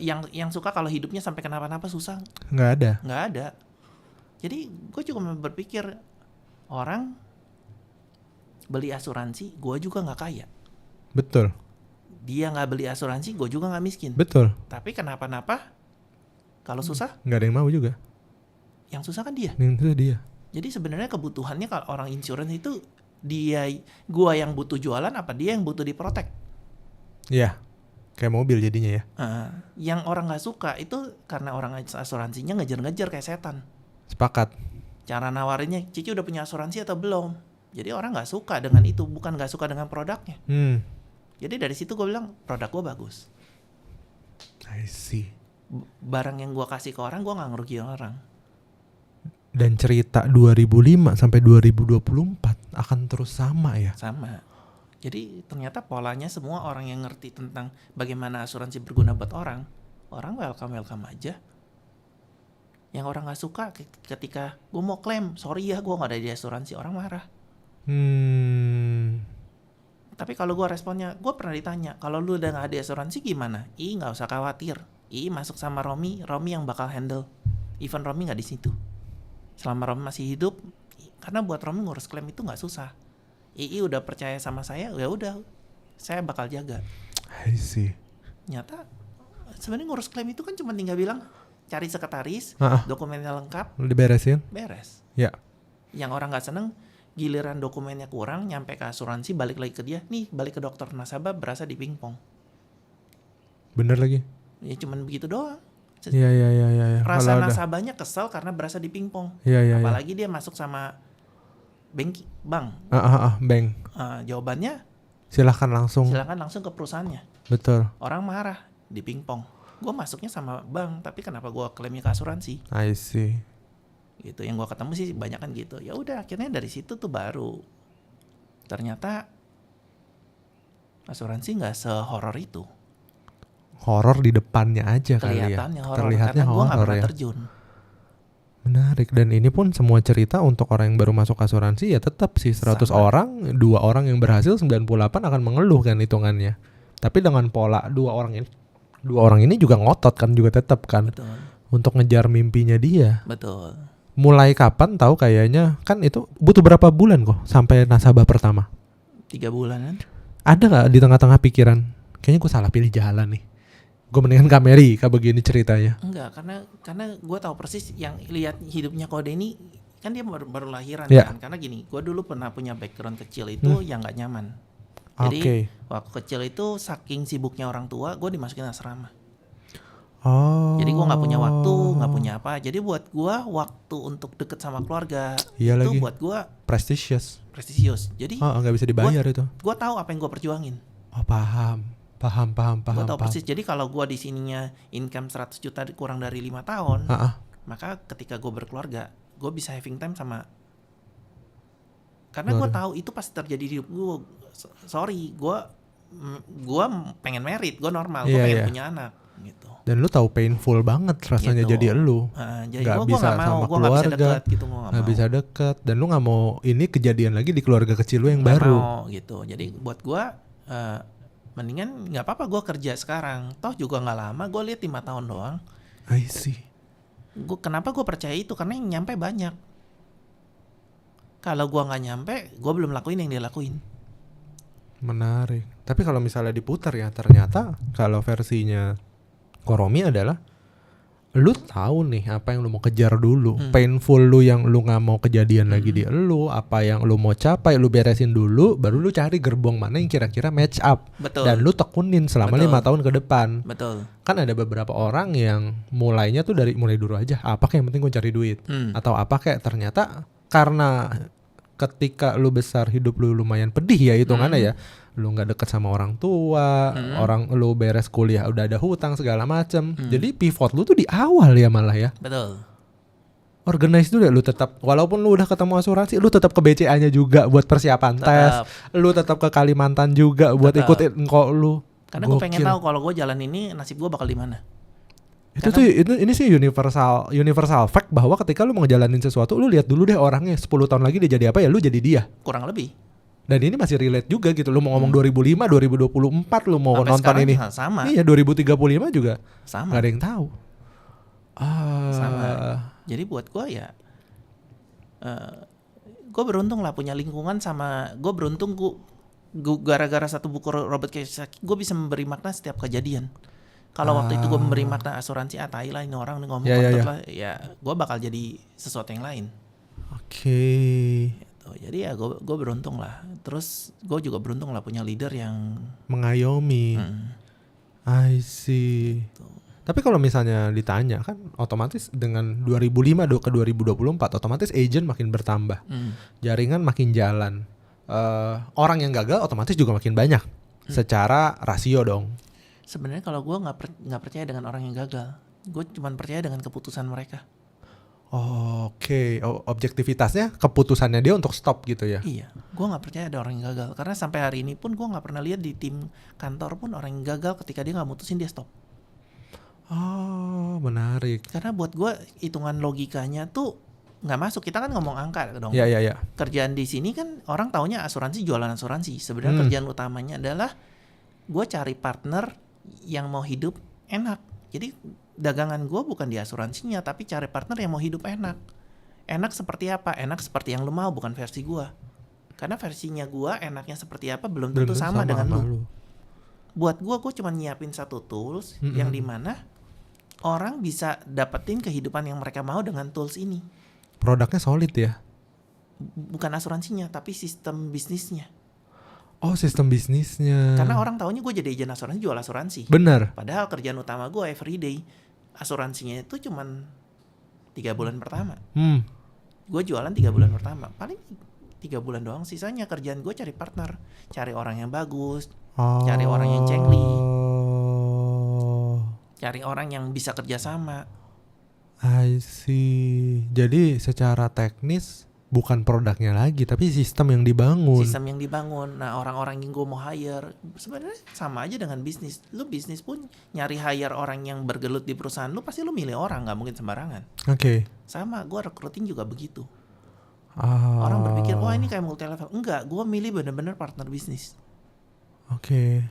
yang suka kalau hidupnya sampai kenapa-napa susah? Nggak ada. Jadi gue juga berpikir, orang beli asuransi, gue juga nggak kaya. Betul. Dia nggak beli asuransi, gue juga nggak miskin. Betul. Tapi kenapa-napa, kalau susah, nggak ada yang mau juga. Yang susah kan dia. Jadi sebenarnya kebutuhannya kalau orang insurance itu, gue yang butuh jualan, apa dia yang butuh diprotek? Iya. Kayak mobil jadinya ya. Yang orang nggak suka itu karena orang asuransinya ngejar-ngejar kayak setan. Sepakat. Cara nawarinnya, Cici udah punya asuransi atau belum? Jadi orang nggak suka dengan itu, bukan nggak suka dengan produknya. Jadi dari situ gue bilang produk gue bagus. I see. Barang yang gue kasih ke orang, gue nggak ngerugiin orang. Dan cerita 2005 sampai 2024 akan terus sama ya? Sama. Jadi ternyata polanya semua orang yang ngerti tentang bagaimana asuransi berguna buat orang welcome aja. Yang orang nggak suka ketika gue mau klaim, sorry ya gue nggak ada di asuransi, orang marah. Tapi kalau gue responnya, gue pernah ditanya, kalau lu udah nggak ada asuransi gimana? Nggak usah khawatir. Masuk sama Romi yang bakal handle. Even Romi nggak di situ. Selama Romi masih hidup, karena buat Romi ngurus klaim itu nggak susah. Udah percaya sama saya, ya udah, saya bakal jaga. I see. Nyata sebenarnya ngurus klaim itu kan cuma tinggal bilang cari sekretaris, dokumennya lengkap, diberesin, beres. Ya. Yang orang nggak seneng, giliran dokumennya kurang, nyampe ke asuransi, balik lagi ke dia, nih balik ke dokter nasabah, berasa di pingpong. Bener lagi. Ya cuman begitu doang. Iya. Rasa nasabahnya kesel karena berasa di pingpong. Iya. Apalagi dia masuk sama bank. Bank. Jawabannya silahkan langsung ke perusahaannya. Betul. Orang marah di pingpong. Gue masuknya sama bank, tapi kenapa gue klaimnya ke asuransi? I see. Gitu, yang gue ketemu sih banyak kan gitu. Ya udah, akhirnya dari situ tuh baru ternyata asuransi nggak sehoror itu. Horor di depannya aja kali ya. Terlihatnya horor karena gue nggak pernah terjun. Menarik, dan ini pun semua cerita untuk orang yang baru masuk asuransi ya tetap sih 100 orang, 2 orang yang berhasil 98 akan mengeluh kan hitungannya. Tapi dengan pola 2 orang ini juga ngotot kan, juga tetap kan. Betul. Untuk ngejar mimpinya dia. Betul. Mulai kapan tahu kayaknya kan itu butuh berapa bulan kok sampai nasabah pertama? 3 bulanan. Ada nggak di tengah-tengah pikiran, kayaknya gue salah pilih jalan nih, gue mendingan ke Amerika begini ceritanya? Enggak, karena gue tahu persis yang lihat hidupnya Kode ini kan dia baru lahiran Yeah. kan. Karena gini, gue dulu pernah punya background kecil itu yang nggak nyaman. Jadi Oke. waktu kecil itu saking sibuknya orang tua, gue dimasukin asrama. Oh. Jadi gue nggak punya waktu, nggak punya apa. Jadi buat gue waktu untuk deket sama keluarga Iya itu lagi. buat gue Prestisius. prestisius. Jadi Nggak bisa dibayar itu. gue tahu apa yang gue perjuangin. Oh, paham. Gue tahu Paham. persis. Jadi kalau gue di sininya income 100 juta kurang dari 5 tahun, maka ketika gue berkeluarga, gue bisa having time sama. Karena gue tahu itu pasti terjadi di hidup gue. Sorry, gue pengen married, gue normal, gue pengen punya anak, gitu. Dan lu tahu painful banget rasanya Gitu. jadi elu. Jadi Nggak gue bisa nggak mau, sama gue nggak bisa keluarga, dekat gitu, gue nggak bisa deket, dan lu nggak mau ini kejadian lagi di keluarga kecil lu yang baru. mau gitu. Jadi buat gue mendingan nggak apa-apa gue kerja sekarang. Toh juga nggak lama, gue lihat 5 tahun doang. I see. Kenapa gue percaya itu? Karena yang nyampe banyak. Kalau gue nggak nyampe, gue belum lakuin yang dia lakuin. Menarik. Tapi kalau misalnya diputar ya, ternyata kalau versinya Koromi adalah lu tahu nih apa yang lu mau kejar dulu, painful lu yang lu nggak mau kejadian lagi di lu, apa yang lu mau capai lu beresin dulu, baru lu cari gerbong mana yang kira-kira match up. Betul. Dan lu tekunin selama 5 tahun ke depan. Betul. Kan ada beberapa orang yang mulainya tuh mulai dulu aja, apa kayak yang penting gue cari duit, atau apa kayak ternyata karena ketika lu besar hidup lu lumayan pedih ya hitungannya ya, lu nggak deket sama orang tua, orang lu beres kuliah udah ada hutang segala macem, jadi pivot lu tuh di awal ya malah ya. Betul. Organize dulu ya, lu tetap walaupun lu udah ketemu asuransi, lu tetap ke BCA-nya juga buat persiapan tes, lu tetap ke Kalimantan juga buat ikutin engkau lu. Karena gue pengen tahu kalau gue jalan ini nasib gue bakal di mana. Ini sih universal fact bahwa ketika lu mau ngejalanin sesuatu, lu lihat dulu deh orangnya 10 tahun lagi dia jadi apa ya, lu jadi dia. Kurang lebih. Dan ini masih relate juga gitu. Lu mau ngomong 2005, 2024 lu mau sampai nonton ini. Sama. Iya, 2035 juga. Sama. Gak ada yang tahu. Sama. Jadi buat gue ya gue beruntung lah punya lingkungan sama gue beruntung gue gara-gara satu buku Robert Kiyosaki gue bisa memberi makna setiap kejadian. Kalau waktu itu gue memberi makna asuransi, tai lah ini orang ngomong kontol lah, ya gue bakal jadi sesuatu yang lain. Oke. Gitu. Jadi ya gue beruntung lah. Terus gue juga beruntung lah punya leader yang mengayomi. I see. Gitu. Tapi kalau misalnya ditanya kan otomatis dengan 2005 ke 2024 otomatis agent makin bertambah. Jaringan makin jalan. Orang yang gagal otomatis juga makin banyak. Secara rasio dong. Sebenarnya kalau gue nggak percaya dengan orang yang gagal, gue cuma percaya dengan keputusan mereka. Oke. Objektivitasnya keputusannya dia untuk stop gitu ya? Iya, gue nggak percaya ada orang yang gagal karena sampai hari ini pun gue nggak pernah lihat di tim kantor pun orang yang gagal ketika dia nggak mutusin dia stop. Oh, menarik. Karena buat gue hitungan logikanya tuh nggak masuk. Kita kan ngomong angka dong. Iya. Kerjaan di sini kan orang taunya asuransi, jualan asuransi. Sebenarnya kerjaan utamanya adalah gue cari partner yang mau hidup enak. Jadi dagangan gue bukan di asuransinya, tapi cari partner yang mau hidup enak. Enak seperti apa? Enak seperti yang lu mau, bukan versi gue. Karena versinya gue enaknya seperti apa belum tentu sama dengan lu. Buat gue cuma nyiapin satu tools yang dimana orang bisa dapetin kehidupan yang mereka mau dengan tools ini. Produknya solid ya? Bukan asuransinya, tapi sistem bisnisnya. Oh, sistem bisnisnya. Karena orang taunya gue jadi agen asuransi, jual asuransi. Benar. Padahal kerjaan utama gue everyday asuransinya itu cuman 3 bulan pertama. Gue jualan 3 bulan pertama. Paling 3 bulan doang. Sisanya kerjaan gue cari partner, cari orang yang bagus, cari orang yang cengli, cari orang yang bisa kerja sama. I see. Jadi secara teknis bukan produknya lagi, tapi sistem yang dibangun. Sistem yang dibangun. Nah, orang-orang yang gue mau hire sebenarnya sama aja dengan bisnis. Lu bisnis pun nyari hire orang yang bergelut di perusahaan lu, pasti lu milih orang, nggak mungkin sembarangan. Oke. Sama, gue recruiting juga begitu. Orang berpikir, wah ini kayak multi level. Enggak, gue milih bener-bener partner bisnis. Oke.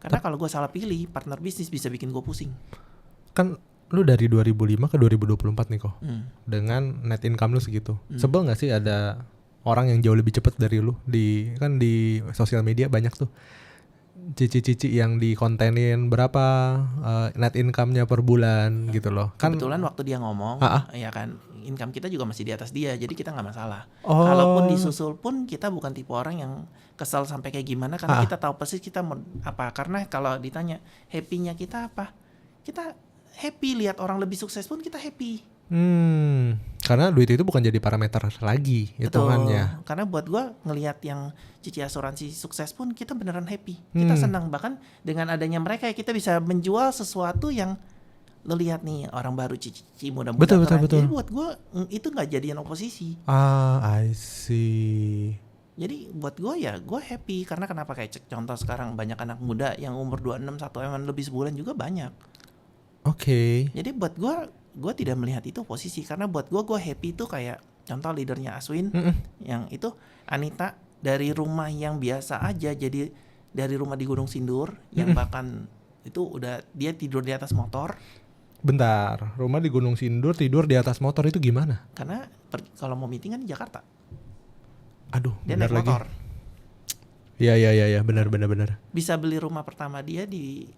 Karena kalau gue salah pilih, partner bisnis bisa bikin gue pusing. Kan lu dari 2005 ke 2024 nih kok. Dengan net income lu segitu. Sebel gak sih ada orang yang jauh lebih cepat dari lu. Kan di sosial media banyak tuh cici-cici yang dikontenin berapa net income-nya per bulan gitu loh. Kan Kebetulan waktu dia ngomong, Ah, ah. ya kan, income kita juga masih di atas dia, jadi kita nggak masalah. Oh. Kalaupun disusul pun kita bukan tipe orang yang kesal sampai kayak gimana, karena Ah, ah. kita tahu persis kita mau apa. Karena kalau ditanya happy-nya kita apa, kita happy lihat orang lebih sukses pun kita happy. Karena duit itu bukan jadi parameter lagi hitungannya. Betul. Karena buat gua ngelihat yang cici asuransi sukses pun kita beneran happy. Kita senang, bahkan dengan adanya mereka kita bisa menjual sesuatu yang lo lihat nih orang baru cici muda-muda Betul, keren. betul. Jadi buat gua itu nggak jadian oposisi. I see. Jadi buat gua ya gua happy karena kenapa kayak contoh sekarang banyak anak muda yang umur 26 1 M lebih sebulan juga banyak. Oke. Jadi buat gua tidak melihat itu posisi karena buat gua happy itu kayak contoh leadernya Aswin yang itu Anita dari rumah yang biasa aja jadi dari rumah di Gunung Sindur yang bahkan itu udah dia tidur di atas motor Bentar, rumah di Gunung Sindur tidur di atas motor itu gimana? karena kalau mau meeting kan di Jakarta Aduh, dia benar naik lagi. motor. Iya, benar. Bisa beli rumah pertama dia di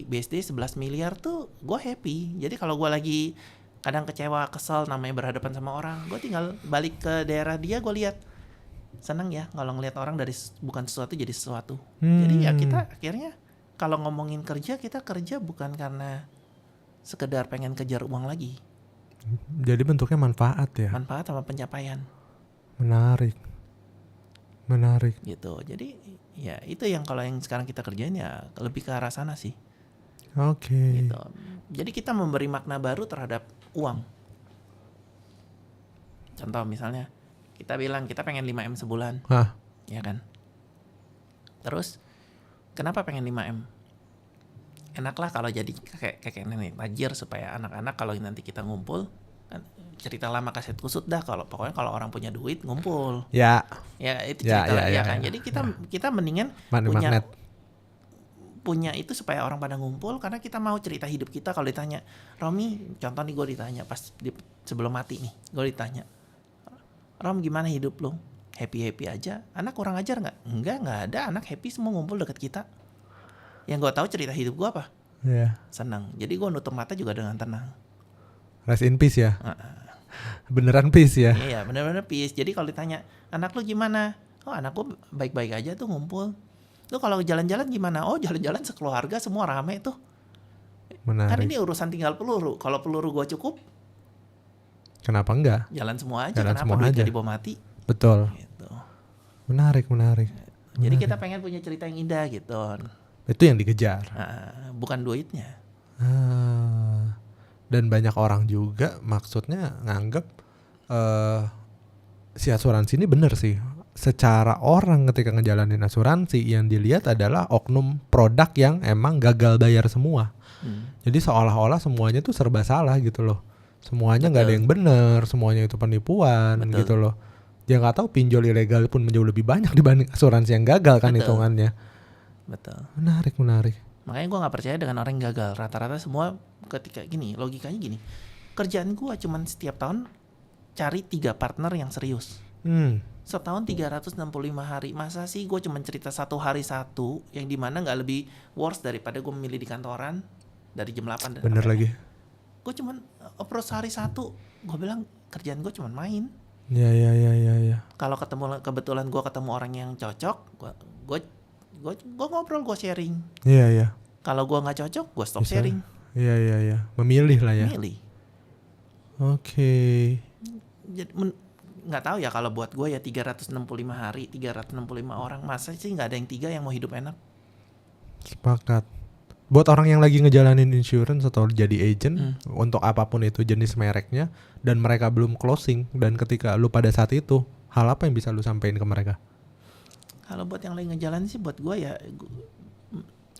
BSD 11 miliar tuh gue happy. Jadi kalau gue lagi kadang kecewa, kesel namanya berhadapan sama orang, gue tinggal balik ke daerah dia, gue lihat senang ya kalau ngelihat orang dari bukan sesuatu jadi sesuatu. Jadi ya kita akhirnya kalau ngomongin kerja, kita kerja bukan karena sekedar pengen kejar uang lagi. Jadi bentuknya manfaat ya. Manfaat sama pencapaian. Menarik. Gitu. Jadi ya itu yang kalau yang sekarang kita kerjain ya lebih ke arah sana sih. Oke. Gitu. Jadi kita memberi makna baru terhadap uang. Contoh misalnya kita bilang kita pengen 5M sebulan, Hah, ya kan? Terus kenapa pengen 5M? Enaklah kalau jadi kayak nenek tajir supaya anak-anak kalau nanti kita ngumpul kan cerita lama kaset kusut dah pokoknya kalau orang punya duit ngumpul. ya. Ya itu Ya, cerita ya, kan. ya. Jadi kita mendingan Magnet. punya itu supaya orang pada ngumpul karena kita mau cerita hidup kita. Kalau ditanya Romi, contoh nih gue ditanya pas sebelum mati nih, gue ditanya Rom gimana hidup lo? Happy aja? Anak kurang ajar nggak? Nggak ada, anak happy semua ngumpul deket kita. Yang gue tahu cerita hidup gue apa? Ya. Senang. Jadi gue nutup mata juga dengan tenang. Rest in peace ya. Beneran peace ya. Iya bener-bener peace. Jadi kalau ditanya anak lu gimana? Oh anak gue baik-baik aja tuh ngumpul. Lu kalau jalan-jalan gimana? Oh jalan-jalan sekeluarga semua rame tuh. Menarik. Kan ini urusan tinggal peluru. Kalau peluru gue cukup, Kenapa enggak? jalan semua aja. Jalan Kenapa semua duit aja. jadi bom mati? Betul. Gitu. Menarik. Jadi kita pengen punya cerita yang indah gitu. Itu yang dikejar. Bukan duitnya. Dan banyak orang juga maksudnya nganggep si asuransi ini bener sih. Secara orang ketika ngejalanin asuransi yang dilihat adalah oknum produk yang emang gagal bayar semua. Jadi seolah-olah semuanya tuh serba salah gitu loh. Semuanya nggak ada yang bener, semuanya itu penipuan. Betul. Gitu loh. Dia nggak tahu pinjol ilegal pun jauh lebih banyak dibanding asuransi yang gagal kan hitungannya. Betul. Menarik. Makanya gue nggak percaya dengan orang yang gagal. Rata-rata semua ketika gini, logikanya gini. Kerjaan gue cuman setiap tahun cari 3 partner yang serius. Setahun 365 hari. Masa sih gue cuman cerita 1 hari 1 yang dimana nggak lebih worse daripada gue memilih di kantoran dari jam 8 dan Bener lagi. Gue cuman approach hari 1. Gue bilang kerjaan gue cuman main. Ya. Kalau kebetulan gue ketemu orang yang cocok, gue ngobrol, gue sharing. Iya. Kalau gue nggak cocok, gue stop sharing. Iya. Memilih lah ya. Milih. Oke. Jadi nggak tahu ya kalau buat gue ya 365 hari, 365 orang, masa sih nggak ada yang 3 yang mau hidup enak? Sepakat. Buat orang yang lagi ngejalanin insurance atau jadi agent untuk apapun itu jenis mereknya dan mereka belum closing dan ketika lu pada saat itu, hal apa yang bisa lu sampein ke mereka? Kalau buat yang lagi ngejalanin sih buat gue ya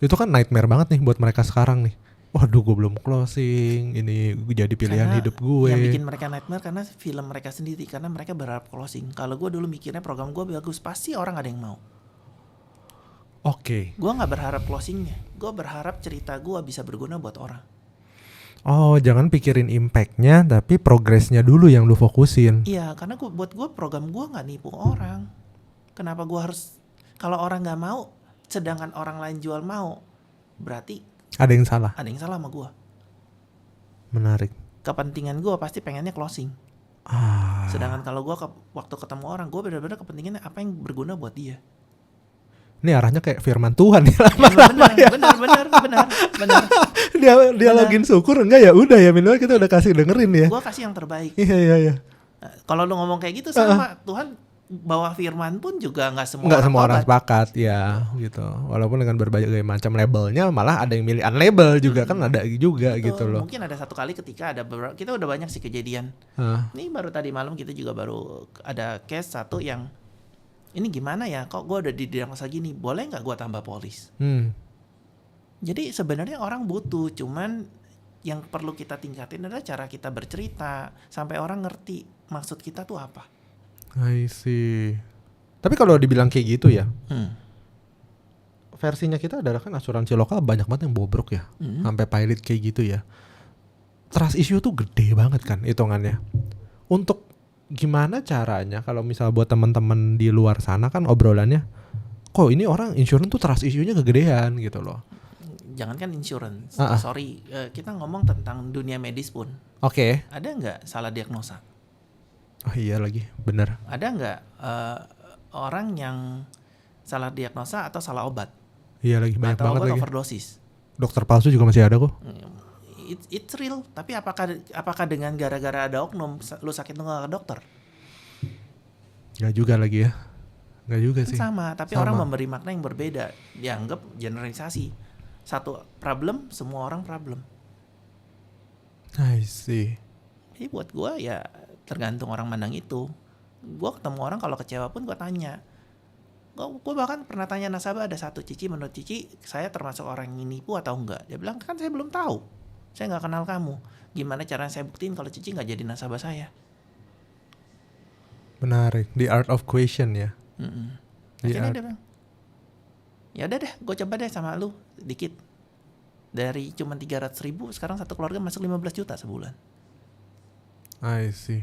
itu kan nightmare banget nih buat mereka sekarang nih. Waduh, gue belum closing, ini jadi pilihan karena hidup gue. yang bikin mereka nightmare karena film mereka sendiri, karena mereka berharap closing. Kalau gue dulu mikirnya program gue bagus, pasti orang ada yang mau. Oke. Gue nggak berharap closingnya, gue berharap cerita gue bisa berguna buat orang. Oh, jangan pikirin impact-nya, tapi progresnya dulu yang lu fokusin. Iya, karena buat gue program gue nggak nipu orang. Kenapa gue harus, kalau orang nggak mau, sedangkan orang lain jual mau, berarti Ada yang salah. ada yang salah sama gue. Menarik. Kepentingan gue pasti pengennya closing. Sedangkan kalau gue waktu ketemu orang, gue benar-benar kepentingannya apa yang berguna buat dia. Ini arahnya kayak firman Tuhan ya. Benar. Dia login syukur enggak ya udah ya minimal kita udah kasih dengerin ya. Gue kasih yang terbaik. Iya. Nah, kalau lu ngomong kayak gitu sama Tuhan bawa firman pun juga nggak semua orang sepakat ya gitu. Walaupun dengan berbagai macam labelnya malah ada yang milih unlabel juga kan ada juga gitu loh. Mungkin ada satu kali ketika kita udah banyak sih kejadian. Ini baru tadi malam kita juga baru ada case satu yang ini gimana ya, kok gue udah didiagnosa gini, boleh nggak gue tambah polis? Jadi sebenarnya orang butuh, cuman yang perlu kita tingkatin adalah cara kita bercerita sampai orang ngerti maksud kita tuh apa. I see. Tapi kalau dibilang kayak gitu ya, versinya kita adalah kan asuransi lokal banyak banget yang bobrok ya, sampai pilot kayak gitu ya. Trust issue tuh gede banget kan hitungannya. Untuk gimana caranya kalau misal buat teman-teman di luar sana kan obrolannya, kok ini orang insurance tuh trust issue-nya kegedean gitu loh. Jangankan insurance, kita ngomong tentang dunia medis pun. Oke. Ada nggak salah diagnosa? Oh iya lagi, benar. Ada nggak orang yang salah diagnosa atau salah obat? Iya lagi, banyak atau banget obat lagi. Overdosis. Dokter palsu juga masih ada kok. It's real, tapi apakah dengan gara-gara ada oknum lu sakit lu nggak ke dokter? Nggak juga lagi ya, nggak juga sih. Sama, tapi orang memberi makna yang berbeda, dianggap generalisasi. Satu problem, semua orang problem. I see. Jadi buat gue ya tergantung orang mandang itu. Gue ketemu orang kalau kecewa pun gue tanya. Gue bahkan pernah tanya nasabah ada satu, Cici, menurut Cici saya termasuk orang yang nipu atau enggak? Dia bilang kan saya belum tahu, saya nggak kenal kamu. Gimana caranya saya buktiin kalau Cici nggak jadi nasabah saya? Menarik, the art of question ya. Akhirnya dia bilang, ya udah deh, gue coba deh sama lu dikit. Dari cuma 300.000 sekarang satu keluarga masuk 15 juta sebulan. I see.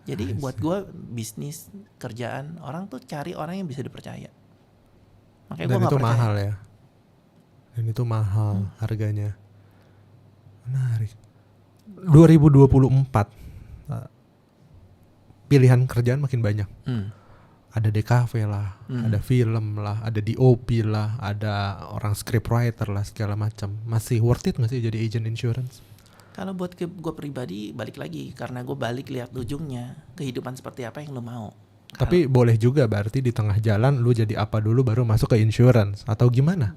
Jadi buat gue bisnis kerjaan orang tuh cari orang yang bisa dipercaya. Makanya gue nggak percaya. Mahal ya. Dan itu mahal harganya. Menarik. 2024 pilihan kerjaan makin banyak. Ada DKV lah, ada film lah, ada DOP lah, ada orang scriptwriter lah, segala macam. Masih worth it nggak sih jadi agent insurance? Kalau buat gue pribadi balik lagi, karena gue balik lihat ujungnya, kehidupan seperti apa yang lo mau. Tapi boleh juga berarti di tengah jalan lu jadi apa dulu baru masuk ke insurance atau gimana?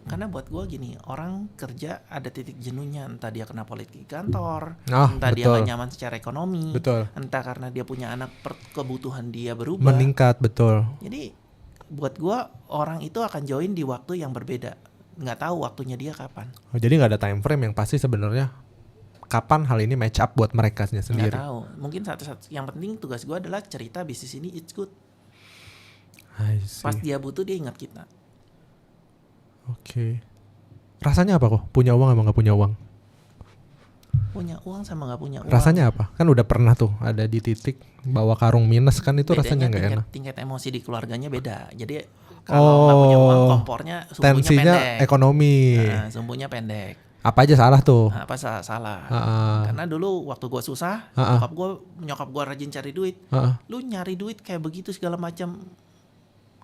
Karena buat gue gini, orang kerja ada titik jenuhnya, entah dia kena politik kantor, entah dia gak nyaman secara ekonomi, entah karena dia punya anak, kebutuhan dia berubah, meningkat, betul. Jadi buat gue orang itu akan join di waktu yang berbeda, nggak tahu waktunya dia kapan. Jadi nggak ada time frame yang pasti sebenarnya kapan hal ini match up buat mereka sendiri. Nggak tahu, mungkin satu yang penting tugas gue adalah cerita bisnis ini it's good. Pas dia butuh dia ingat kita. Oke. Rasanya apa kok? Punya uang sama gak punya uang? Punya uang sama gak punya uang. Rasanya apa? Kan udah pernah tuh ada di titik bawa karung minus kan itu bedanya rasanya gak enak. Tingkat emosi di keluarganya beda. Jadi kalau gak punya uang kompornya sumbunya tensinya pendek. Ekonomi. Nah, sumbunya pendek. Apa aja salah tuh? Apa salah? Karena dulu waktu gue susah, nyokap gue rajin cari duit. Lu nyari duit kayak begitu segala macam.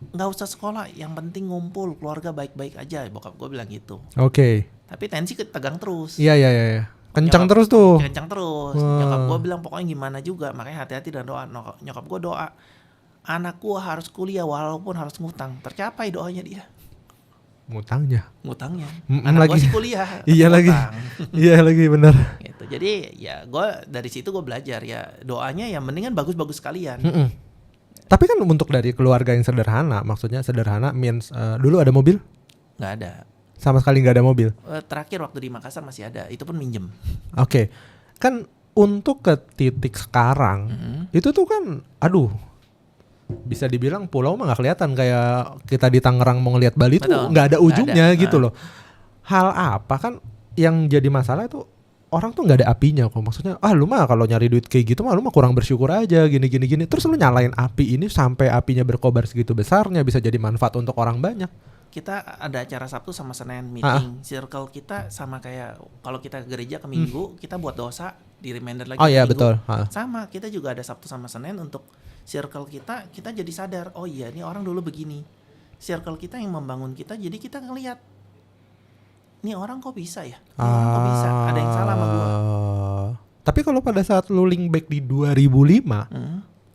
Nggak usah sekolah, yang penting ngumpul, keluarga baik-baik aja, bokap gue bilang gitu. Oke. Tapi tensi tegang terus. Iya. Kencang terus tuh. Kencang terus. Nyokap gue bilang pokoknya gimana juga, makanya hati-hati dan doa. Nyokap gue doa, anak gue harus kuliah walaupun harus ngutang. Tercapai doanya dia. Ngutangnya. Anak gue sih kuliah. Iya lagi. Iya lagi benar. Gitu. Jadi ya gue dari situ gue belajar ya doanya ya mendingan bagus-bagus sekalian. Tapi kan untuk dari keluarga yang sederhana, maksudnya sederhana means dulu ada mobil? Nggak ada. Sama sekali nggak ada mobil? Terakhir waktu di Makassar masih ada, itu pun minjem. Oke. Kan untuk ke titik sekarang, itu tuh kan, bisa dibilang pulau mah nggak kelihatan kayak kita di Tangerang mau ngelihat Bali. Betul, tuh nggak ada ujungnya gitu loh. hal apa kan yang jadi masalah itu orang tuh nggak ada apinya kok. Maksudnya lu mah kalau nyari duit kayak gitu mah lu mah kurang bersyukur aja gini. Terus lu nyalain api ini sampai apinya berkobar segitu besarnya, bisa jadi manfaat untuk orang banyak. Kita ada acara Sabtu sama Senin meeting. Circle kita sama kayak kalau kita ke gereja ke Minggu, kita buat dosa, di reminder lagi. Oh iya Minggu. betul. Sama, kita juga ada Sabtu sama Senin untuk circle kita jadi sadar, oh iya ini orang dulu begini. Circle kita yang membangun kita, jadi kita ngelihat, ini orang kok bisa ya? Ini orang kok bisa? Ada yang salah sama gua. Tapi kalau pada saat lu link back di 2005,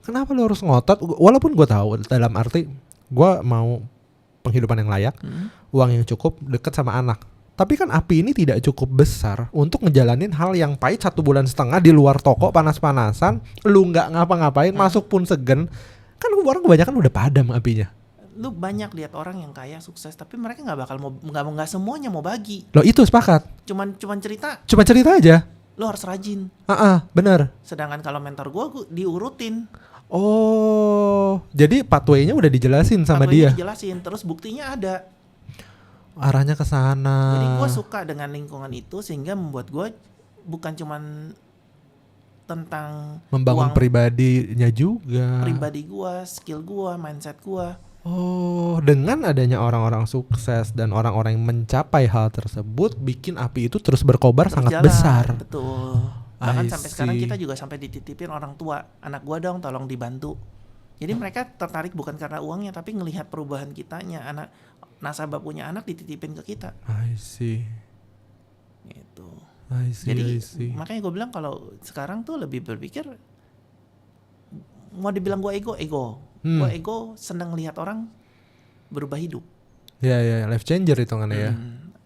kenapa lu harus ngotot? Walaupun gua tahu dalam arti gua mau penghidupan yang layak, uang yang cukup, deket sama anak. Tapi kan api ini tidak cukup besar untuk ngejalanin hal yang pahit 1,5 bulan di luar toko panas-panasan, lu nggak ngapa-ngapain, masuk pun segen. Kan orang kebanyakan udah padam apinya. Lu banyak lihat orang yang kaya sukses, tapi mereka nggak semuanya mau bagi. Loh itu sepakat. Cuman cerita. Cuma cerita aja. Lu harus rajin. Bener. Sedangkan kalau mentor gua diurutin. Oh, jadi pathway-nya udah dijelasin sama dia. Dijelasin, terus buktinya ada. Arahnya ke sana. Jadi gue suka dengan lingkungan itu sehingga membuat gue bukan cuman tentang membangun uang, pribadinya juga. Pribadi gue, skill gue, mindset gue. Oh, dengan adanya orang-orang sukses dan orang-orang yang mencapai hal tersebut, bikin api itu terus berkobar sangat besar. Betul. Bahkan sampai sekarang kita juga sampai dititipin orang tua, anak gue dong tolong dibantu. Jadi mereka tertarik bukan karena uangnya, tapi ngelihat perubahan kitanya. Nasabah punya anak dititipin ke kita. I see. Gitu. Jadi makanya gue bilang kalau sekarang tuh lebih berpikir, mau dibilang gue ego. Gue ego seneng lihat orang berubah hidup. Ya, life changer itu kan ya.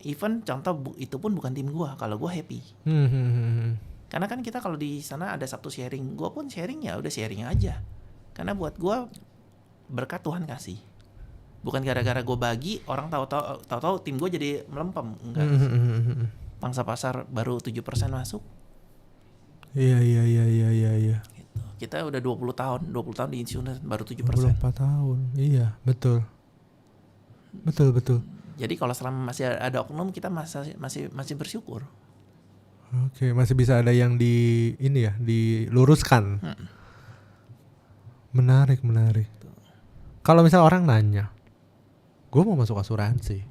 Even contoh itu pun bukan tim gue, kalau gue happy. Karena kan kita kalau di sana ada Sabtu sharing, gue pun sharing ya udah sharing aja. Karena buat gue berkat Tuhan kasih. Bukan gara-gara gue bagi orang tahu tim gue jadi melempem, enggak. Pangsa pasar baru 7% masuk. Iya. Gitu. Kita udah 20 tahun di insurance baru 7%. 24 tahun. Iya, betul. Jadi kalau selama masih ada oknum kita masih bersyukur. Oke, masih bisa ada yang diluruskan. Menarik. Kalau misal orang nanya, gue mau masuk asuransi,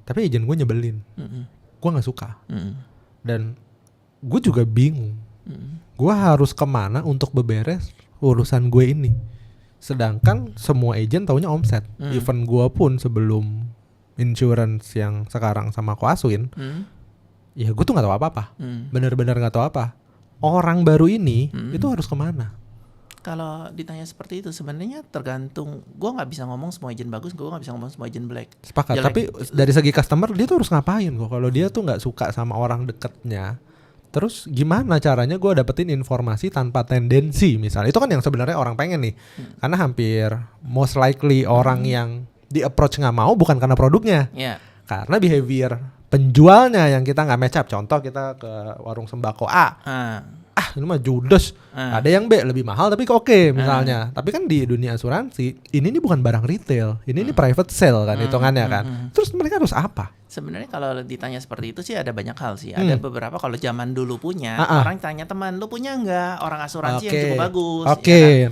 tapi agen gue nyebelin, gue nggak suka, dan gue juga bingung, gue harus kemana untuk beberes urusan gue ini. Sedangkan semua agen taunya omset, even gue pun sebelum insurance yang sekarang sama Koaswin, ya gue tuh nggak tahu apa-apa, bener-bener nggak tahu apa. Orang baru ini itu harus kemana? Kalau ditanya seperti itu sebenarnya tergantung. Gue nggak bisa ngomong semua agent bagus, gue nggak bisa ngomong semua agent black. Sepakat. Jelek. Tapi dari segi customer dia tuh harus ngapain kok? Kalau dia tuh nggak suka sama orang dekatnya, terus gimana caranya gue dapetin informasi tanpa tendensi misalnya? Itu kan yang sebenarnya orang pengen nih. Karena hampir most likely orang yang di approach nggak mau bukan karena produknya, karena behavior penjualnya yang kita nggak match up. Contoh kita ke warung sembako A. Ini mah judes. Ada yang B lebih mahal tapi oke misalnya. Tapi kan di dunia asuransi ini bukan barang retail, ini private sale kan hitungannya kan. Terus mereka harus apa? Sebenarnya kalau ditanya seperti itu sih ada banyak hal sih. Ada beberapa kalau zaman dulu punya, orang tanya teman, lu punya nggak orang asuransi yang cukup bagus?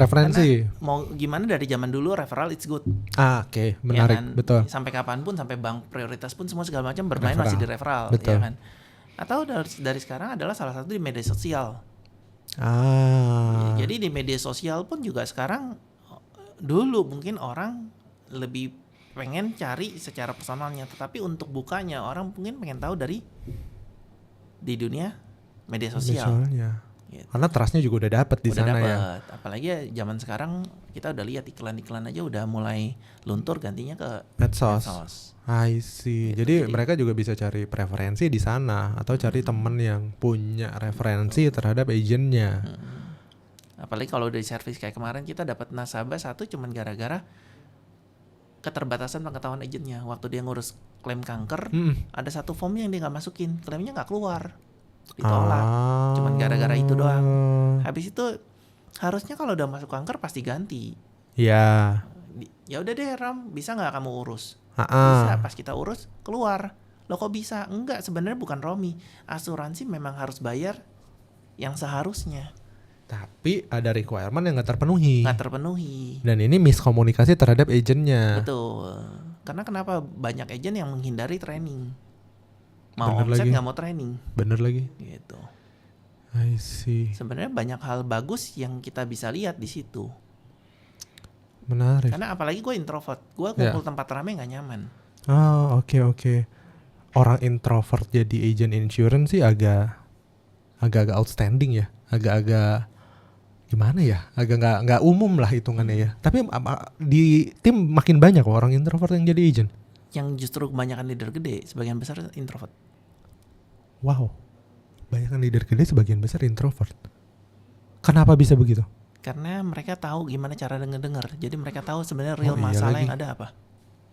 Referensi. Karena mau gimana dari zaman dulu referral it's good. Menarik, ya kan? Betul. Sampai kapanpun, sampai bank prioritas pun semua segala macam bermain masih di referral, ya kan? Atau dari sekarang adalah salah satu di media sosial. Jadi di media sosial pun juga sekarang, dulu mungkin orang lebih pengen cari secara personalnya, tetapi untuk bukanya orang mungkin pengen tahu di dunia media sosial. Gitu. Karena trustnya juga udah dapet di sana ya. Apalagi ya zaman sekarang kita udah lihat iklan-iklan aja udah mulai luntur, gantinya ke medsos. I see. Gitu. Jadi mereka juga bisa cari preferensi di sana atau cari temen yang punya referensi terhadap agentnya. Apalagi kalau dari servis kayak kemarin kita dapat nasabah satu cuman gara-gara keterbatasan pengetahuan agentnya. Waktu dia ngurus klaim kanker, ada satu form yang dia nggak masukin, klaimnya nggak keluar, ditolak. Cuman gara-gara itu doang. Habis itu harusnya kalau udah masuk kanker pasti ganti. Ya udah deh Ram, bisa nggak kamu urus? Bisa. Pas kita urus keluar Loh kok bisa? Enggak, sebenarnya bukan Romi. Asuransi memang harus bayar yang seharusnya. Tapi ada requirement yang nggak terpenuhi. Nggak terpenuhi. Dan ini miskomunikasi terhadap agentnya. Betul. Karena kenapa banyak agent yang menghindari training. Mau Bener omset lagi. nggak mau training. Bener lagi. Gitu. I see. Sebenarnya banyak hal bagus yang kita bisa lihat di situ. Menarik. Karena apalagi gue introvert. Gue kumpul tempat rame nggak nyaman. Oh, oke. Orang introvert jadi agent insurance sih agak-agak outstanding ya. Agak-agak gimana ya? Agak nggak umum lah hitungannya ya. Tapi di tim makin banyak kok orang introvert yang jadi agent. Yang justru kebanyakan leader gede, sebagian besar introvert. Wow. Banyak leader gede sebagian besar introvert. Kenapa bisa begitu? Karena mereka tahu gimana cara denger. Jadi mereka tahu sebenarnya real iya masalah lagi. yang ada apa.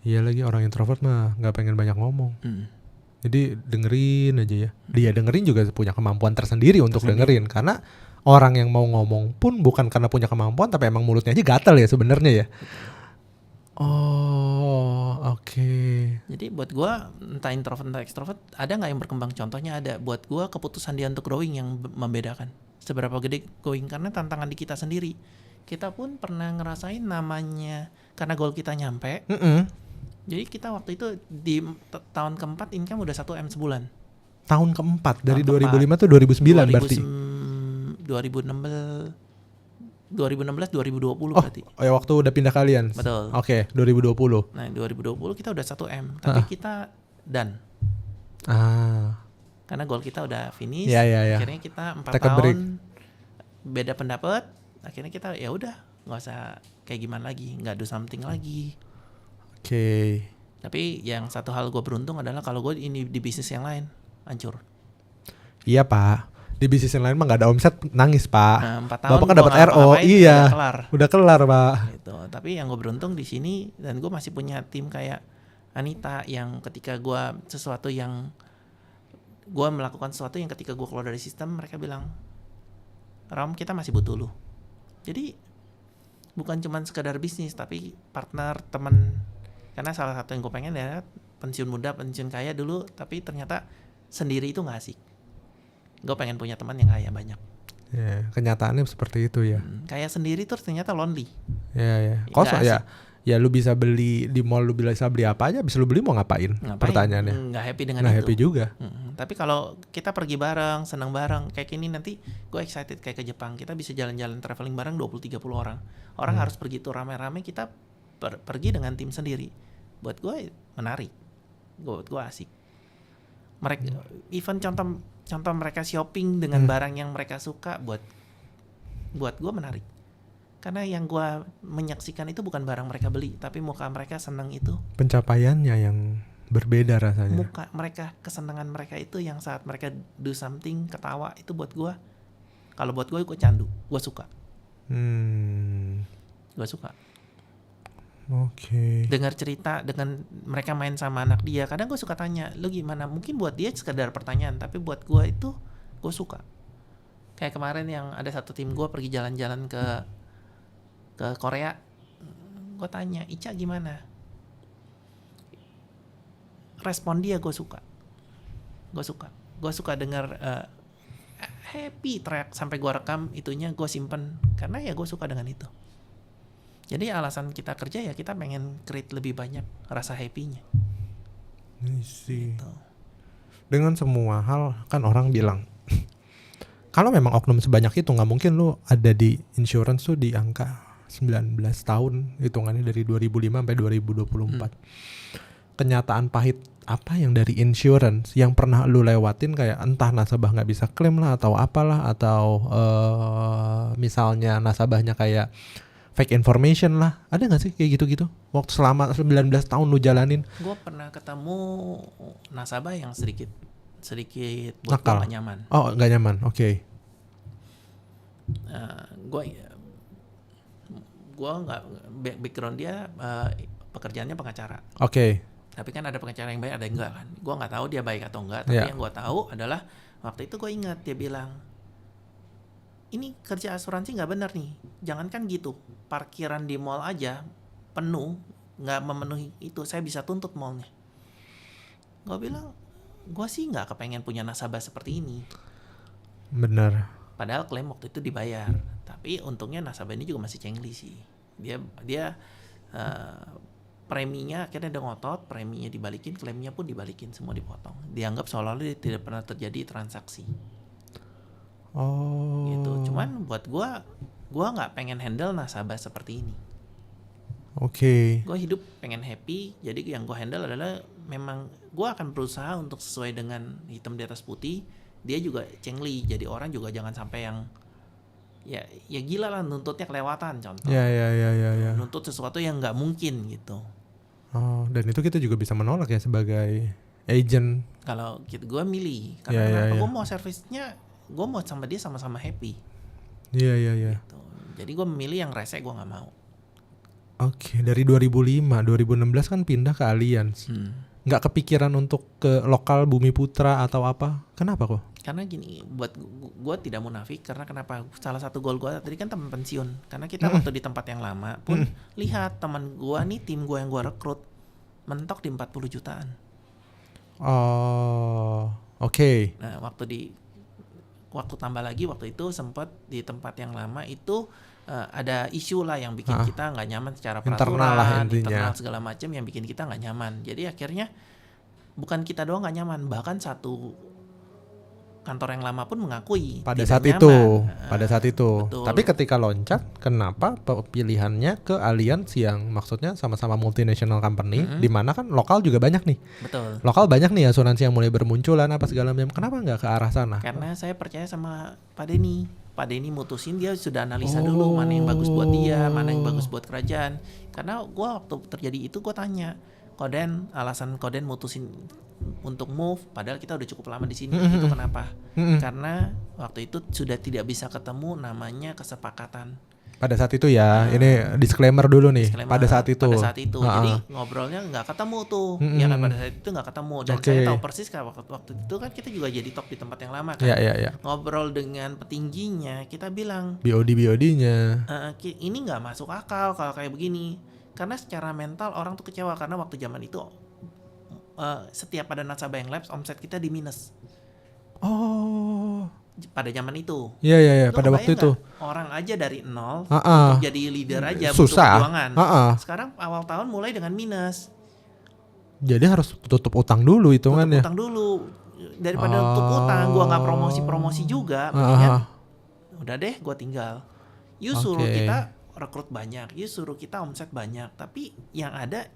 Iya lagi, orang introvert mah nggak pengen banyak ngomong. Jadi dengerin aja ya. Dia dengerin juga punya kemampuan tersendiri untuk dengerin. Karena orang yang mau ngomong pun bukan karena punya kemampuan, tapi emang mulutnya aja gatal ya sebenarnya ya. Oh, oke. Jadi buat gue, entah introvert entah extrovert, ada nggak yang berkembang? Contohnya ada. Buat gue keputusan dia untuk growing yang membedakan. Seberapa gede growing, karena tantangan di kita sendiri. Kita pun pernah ngerasain namanya, karena goal kita nyampe. Jadi kita waktu itu di tahun keempat income udah 1M sebulan. Tahun keempat, dari Tahun 2005 tuh 2009 berarti. 2016 2020 berarti. Oh ya, waktu udah pindah kalian. Betul. Oke, 2020. Nah 2020 kita udah 1M, tapi kita done. Karena goal kita udah finish. Iya. Akhirnya kita 4 Take a break. tahun beda pendapat. Akhirnya kita ya udah nggak usah kayak gimana lagi, nggak do something lagi. Oke. Tapi yang satu hal gue beruntung adalah kalau gue ini di bisnis yang lain hancur. Iya Pak, di bisnis yang lain mah nggak ada omset nangis Pak. Nah, 4 tahun Bapak kan gua dapat nggak RO, ngapa-ngapain, iya. udah kelar. Pak. Gitu. Tapi yang gue beruntung di sini, dan gue masih punya tim kayak Anita yang ketika gue melakukan sesuatu yang ketika gue keluar dari sistem, mereka bilang, Ram, kita masih butuh lu. Jadi bukan cuma sekadar bisnis, tapi partner, teman. Karena salah satu yang gue pengen ya pensiun muda, pensiun kaya dulu, tapi ternyata sendiri itu gak asik. Gue pengen punya teman yang kaya banyak. Ya, kenyataannya seperti itu ya. Kaya sendiri tuh ternyata lonely. Ya. Kosong ya. Ya lu bisa beli di mall, lu bisa beli apa aja, bisa lu beli mau ngapain? Pertanyaannya. Nggak happy dengan Nggak itu. happy juga. Tapi kalau kita pergi bareng, senang bareng, kayak gini nanti gue excited kayak ke Jepang. Kita bisa jalan-jalan traveling bareng 20-30 orang. Orang harus pergi tuh rame-rame, kita pergi dengan tim sendiri. Buat gue menarik. Buat gue asik. Mereka even contoh mereka shopping dengan barang yang mereka suka, buat gue menarik. Karena yang gue menyaksikan itu bukan barang mereka beli, tapi muka mereka senang itu. Pencapaiannya yang berbeda rasanya. Muka mereka, kesenangan mereka itu yang saat mereka do something, ketawa, itu buat gue. Kalau buat gue candu, gue suka. Gue suka. Oke. Dengar cerita dengan mereka main sama anak dia. Kadang gue suka tanya, lu gimana? Mungkin buat dia sekedar pertanyaan, tapi buat gue itu gue suka. Kayak kemarin yang ada satu tim gue pergi jalan-jalan ke Korea, gue tanya, Ica gimana? Respon dia gue suka. Gue suka dengar happy teriak sampai gue rekam itunya, gue simpen karena ya gue suka dengan itu. Jadi alasan kita kerja ya kita pengen create lebih banyak rasa happy-nya. Gitu. Dengan semua hal kan orang bilang kalau memang oknum sebanyak itu nggak mungkin lu ada di insurance tuh di angka 19 tahun hitungannya dari 2005 sampai 2024. Kenyataan pahit apa yang dari insurance yang pernah lu lewatin, kayak entah nasabah nggak bisa klaim lah atau apalah, atau misalnya nasabahnya kayak fake information lah, ada nggak sih kayak gitu-gitu waktu selama 19 tahun lu jalanin? Gue pernah ketemu nasabah yang sedikit buat gue gak nyaman. Oh, nggak nyaman, oke. Gue nggak, background dia pekerjaannya pengacara. Oke. Tapi kan ada pengacara yang baik, ada yang enggak kan. Gue nggak tahu dia baik atau enggak. Tapi yang gue tahu adalah waktu itu gue ingat dia bilang, ini kerja asuransi nggak benar nih. Jangankan gitu, parkiran di mall aja penuh, nggak memenuhi itu, saya bisa tuntut mallnya. Gue bilang, gue sih nggak kepengen punya nasabah seperti ini. Benar. Padahal klaim waktu itu dibayar, tapi untungnya nasabah ini juga masih cengli sih. Dia preminya akhirnya udah ngotot, preminya dibalikin, klaimnya pun dibalikin, semua dipotong. Dianggap seolah-olah tidak pernah terjadi transaksi. Oh. Gitu. Cuman buat gue nggak pengen handle nasabah seperti ini. Oke. Gue hidup pengen happy, jadi yang gue handle adalah memang gue akan berusaha untuk sesuai dengan hitam di atas putih. Dia juga cengli, jadi orang juga jangan sampai yang ya gila lah nuntutnya kelewatan contoh. Ya. Nuntut sesuatu yang nggak mungkin gitu. Oh, dan itu kita juga bisa menolak ya sebagai agent. Kalau gitu gue milih, karena gue mau servisnya, gue mau sama dia sama-sama happy. Iya. Gitu. Jadi gue memilih yang rese, gue nggak mau. Oke, dari 2005, 2016 kan pindah ke Allianz. Nggak kepikiran untuk ke lokal Bumi Putra atau apa? Kenapa kok? Karena gini, buat gue tidak munafik, karena kenapa? Salah satu goal gue tadi kan teman pensiun. Karena kita waktu di tempat yang lama pun lihat teman gue nih, tim gue yang gue rekrut mentok di 40 jutaan. Oh, oke. Nah, waktu tambah lagi waktu itu sempat di tempat yang lama itu ada isu lah yang bikin kita nggak nyaman secara peraturan, internal segala macam yang bikin kita nggak nyaman. Jadi akhirnya bukan kita doang nggak nyaman, bahkan satu kantor yang lama pun mengakui pada tidak saat nyaman. itu. Betul. Tapi ketika loncat, kenapa pilihannya ke Allianz yang maksudnya sama-sama multinational company, di mana kan lokal juga banyak nih. Betul. Lokal banyak nih asuransi yang mulai bermunculan apa segala macam. Kenapa nggak ke arah sana? Karena saya percaya sama Pak Denny. Pak Denny mutusin, dia sudah analisa dulu mana yang bagus buat dia, mana yang bagus buat kerajaan. Karena gue waktu terjadi itu gue tanya, Koden, alasan Koden mutusin untuk move, padahal kita udah cukup lama di sini, itu kenapa? Karena waktu itu sudah tidak bisa ketemu namanya kesepakatan. Pada saat itu ya, ini disclaimer dulu nih. Pada saat itu. Jadi ngobrolnya nggak ketemu tuh, ya kan pada saat itu nggak ketemu. Dan saya tahu persis kan waktu itu kan kita juga jadi top di tempat yang lama kan. Iya. Ngobrol dengan petingginya, kita bilang BOD-nya. Ini nggak masuk akal kalau kayak begini. Karena secara mental orang tuh kecewa karena waktu zaman itu setiap ada nasabah yang lapse, omset kita di minus. Oh. Pada zaman itu. Iya. Pada waktu itu. Orang aja dari nol untuk jadi leader aja susah. butuh perjuangan. Sekarang awal tahun mulai dengan minus. Jadi harus tutup utang dulu hitungannya. Tutup utang dulu. Daripada tutup utang, gua nggak promosi juga. Mendingan udah deh, gua tinggal. You suruh kita rekrut banyak, you suruh kita omset banyak, tapi yang ada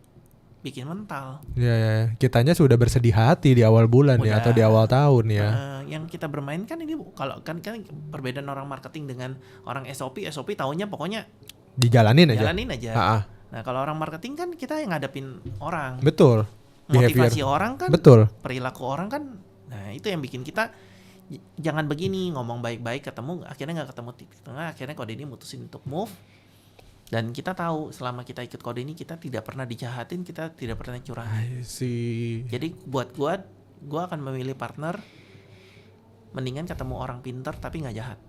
bikin mental. Ya. Kitanya sudah bersedih hati di awal bulan ya atau di awal tahun ya. Yang kita bermain kan ini kalau kan perbedaan orang marketing dengan orang SOP taunya pokoknya jalanin aja. Nah, kalau orang marketing kan kita yang ngadepin orang. Betul. Motivasi orang kan. Betul. Perilaku orang kan. Nah, itu yang bikin kita jangan begini, ngomong baik-baik ketemu akhirnya nggak ketemu titik tengah, akhirnya Kode ini mutusin untuk move. Dan kita tahu selama kita ikut Kode ini kita tidak pernah dijahatin, kita tidak pernah curangin. Jadi buat gua akan memilih partner mendingan ketemu orang pintar tapi nggak jahat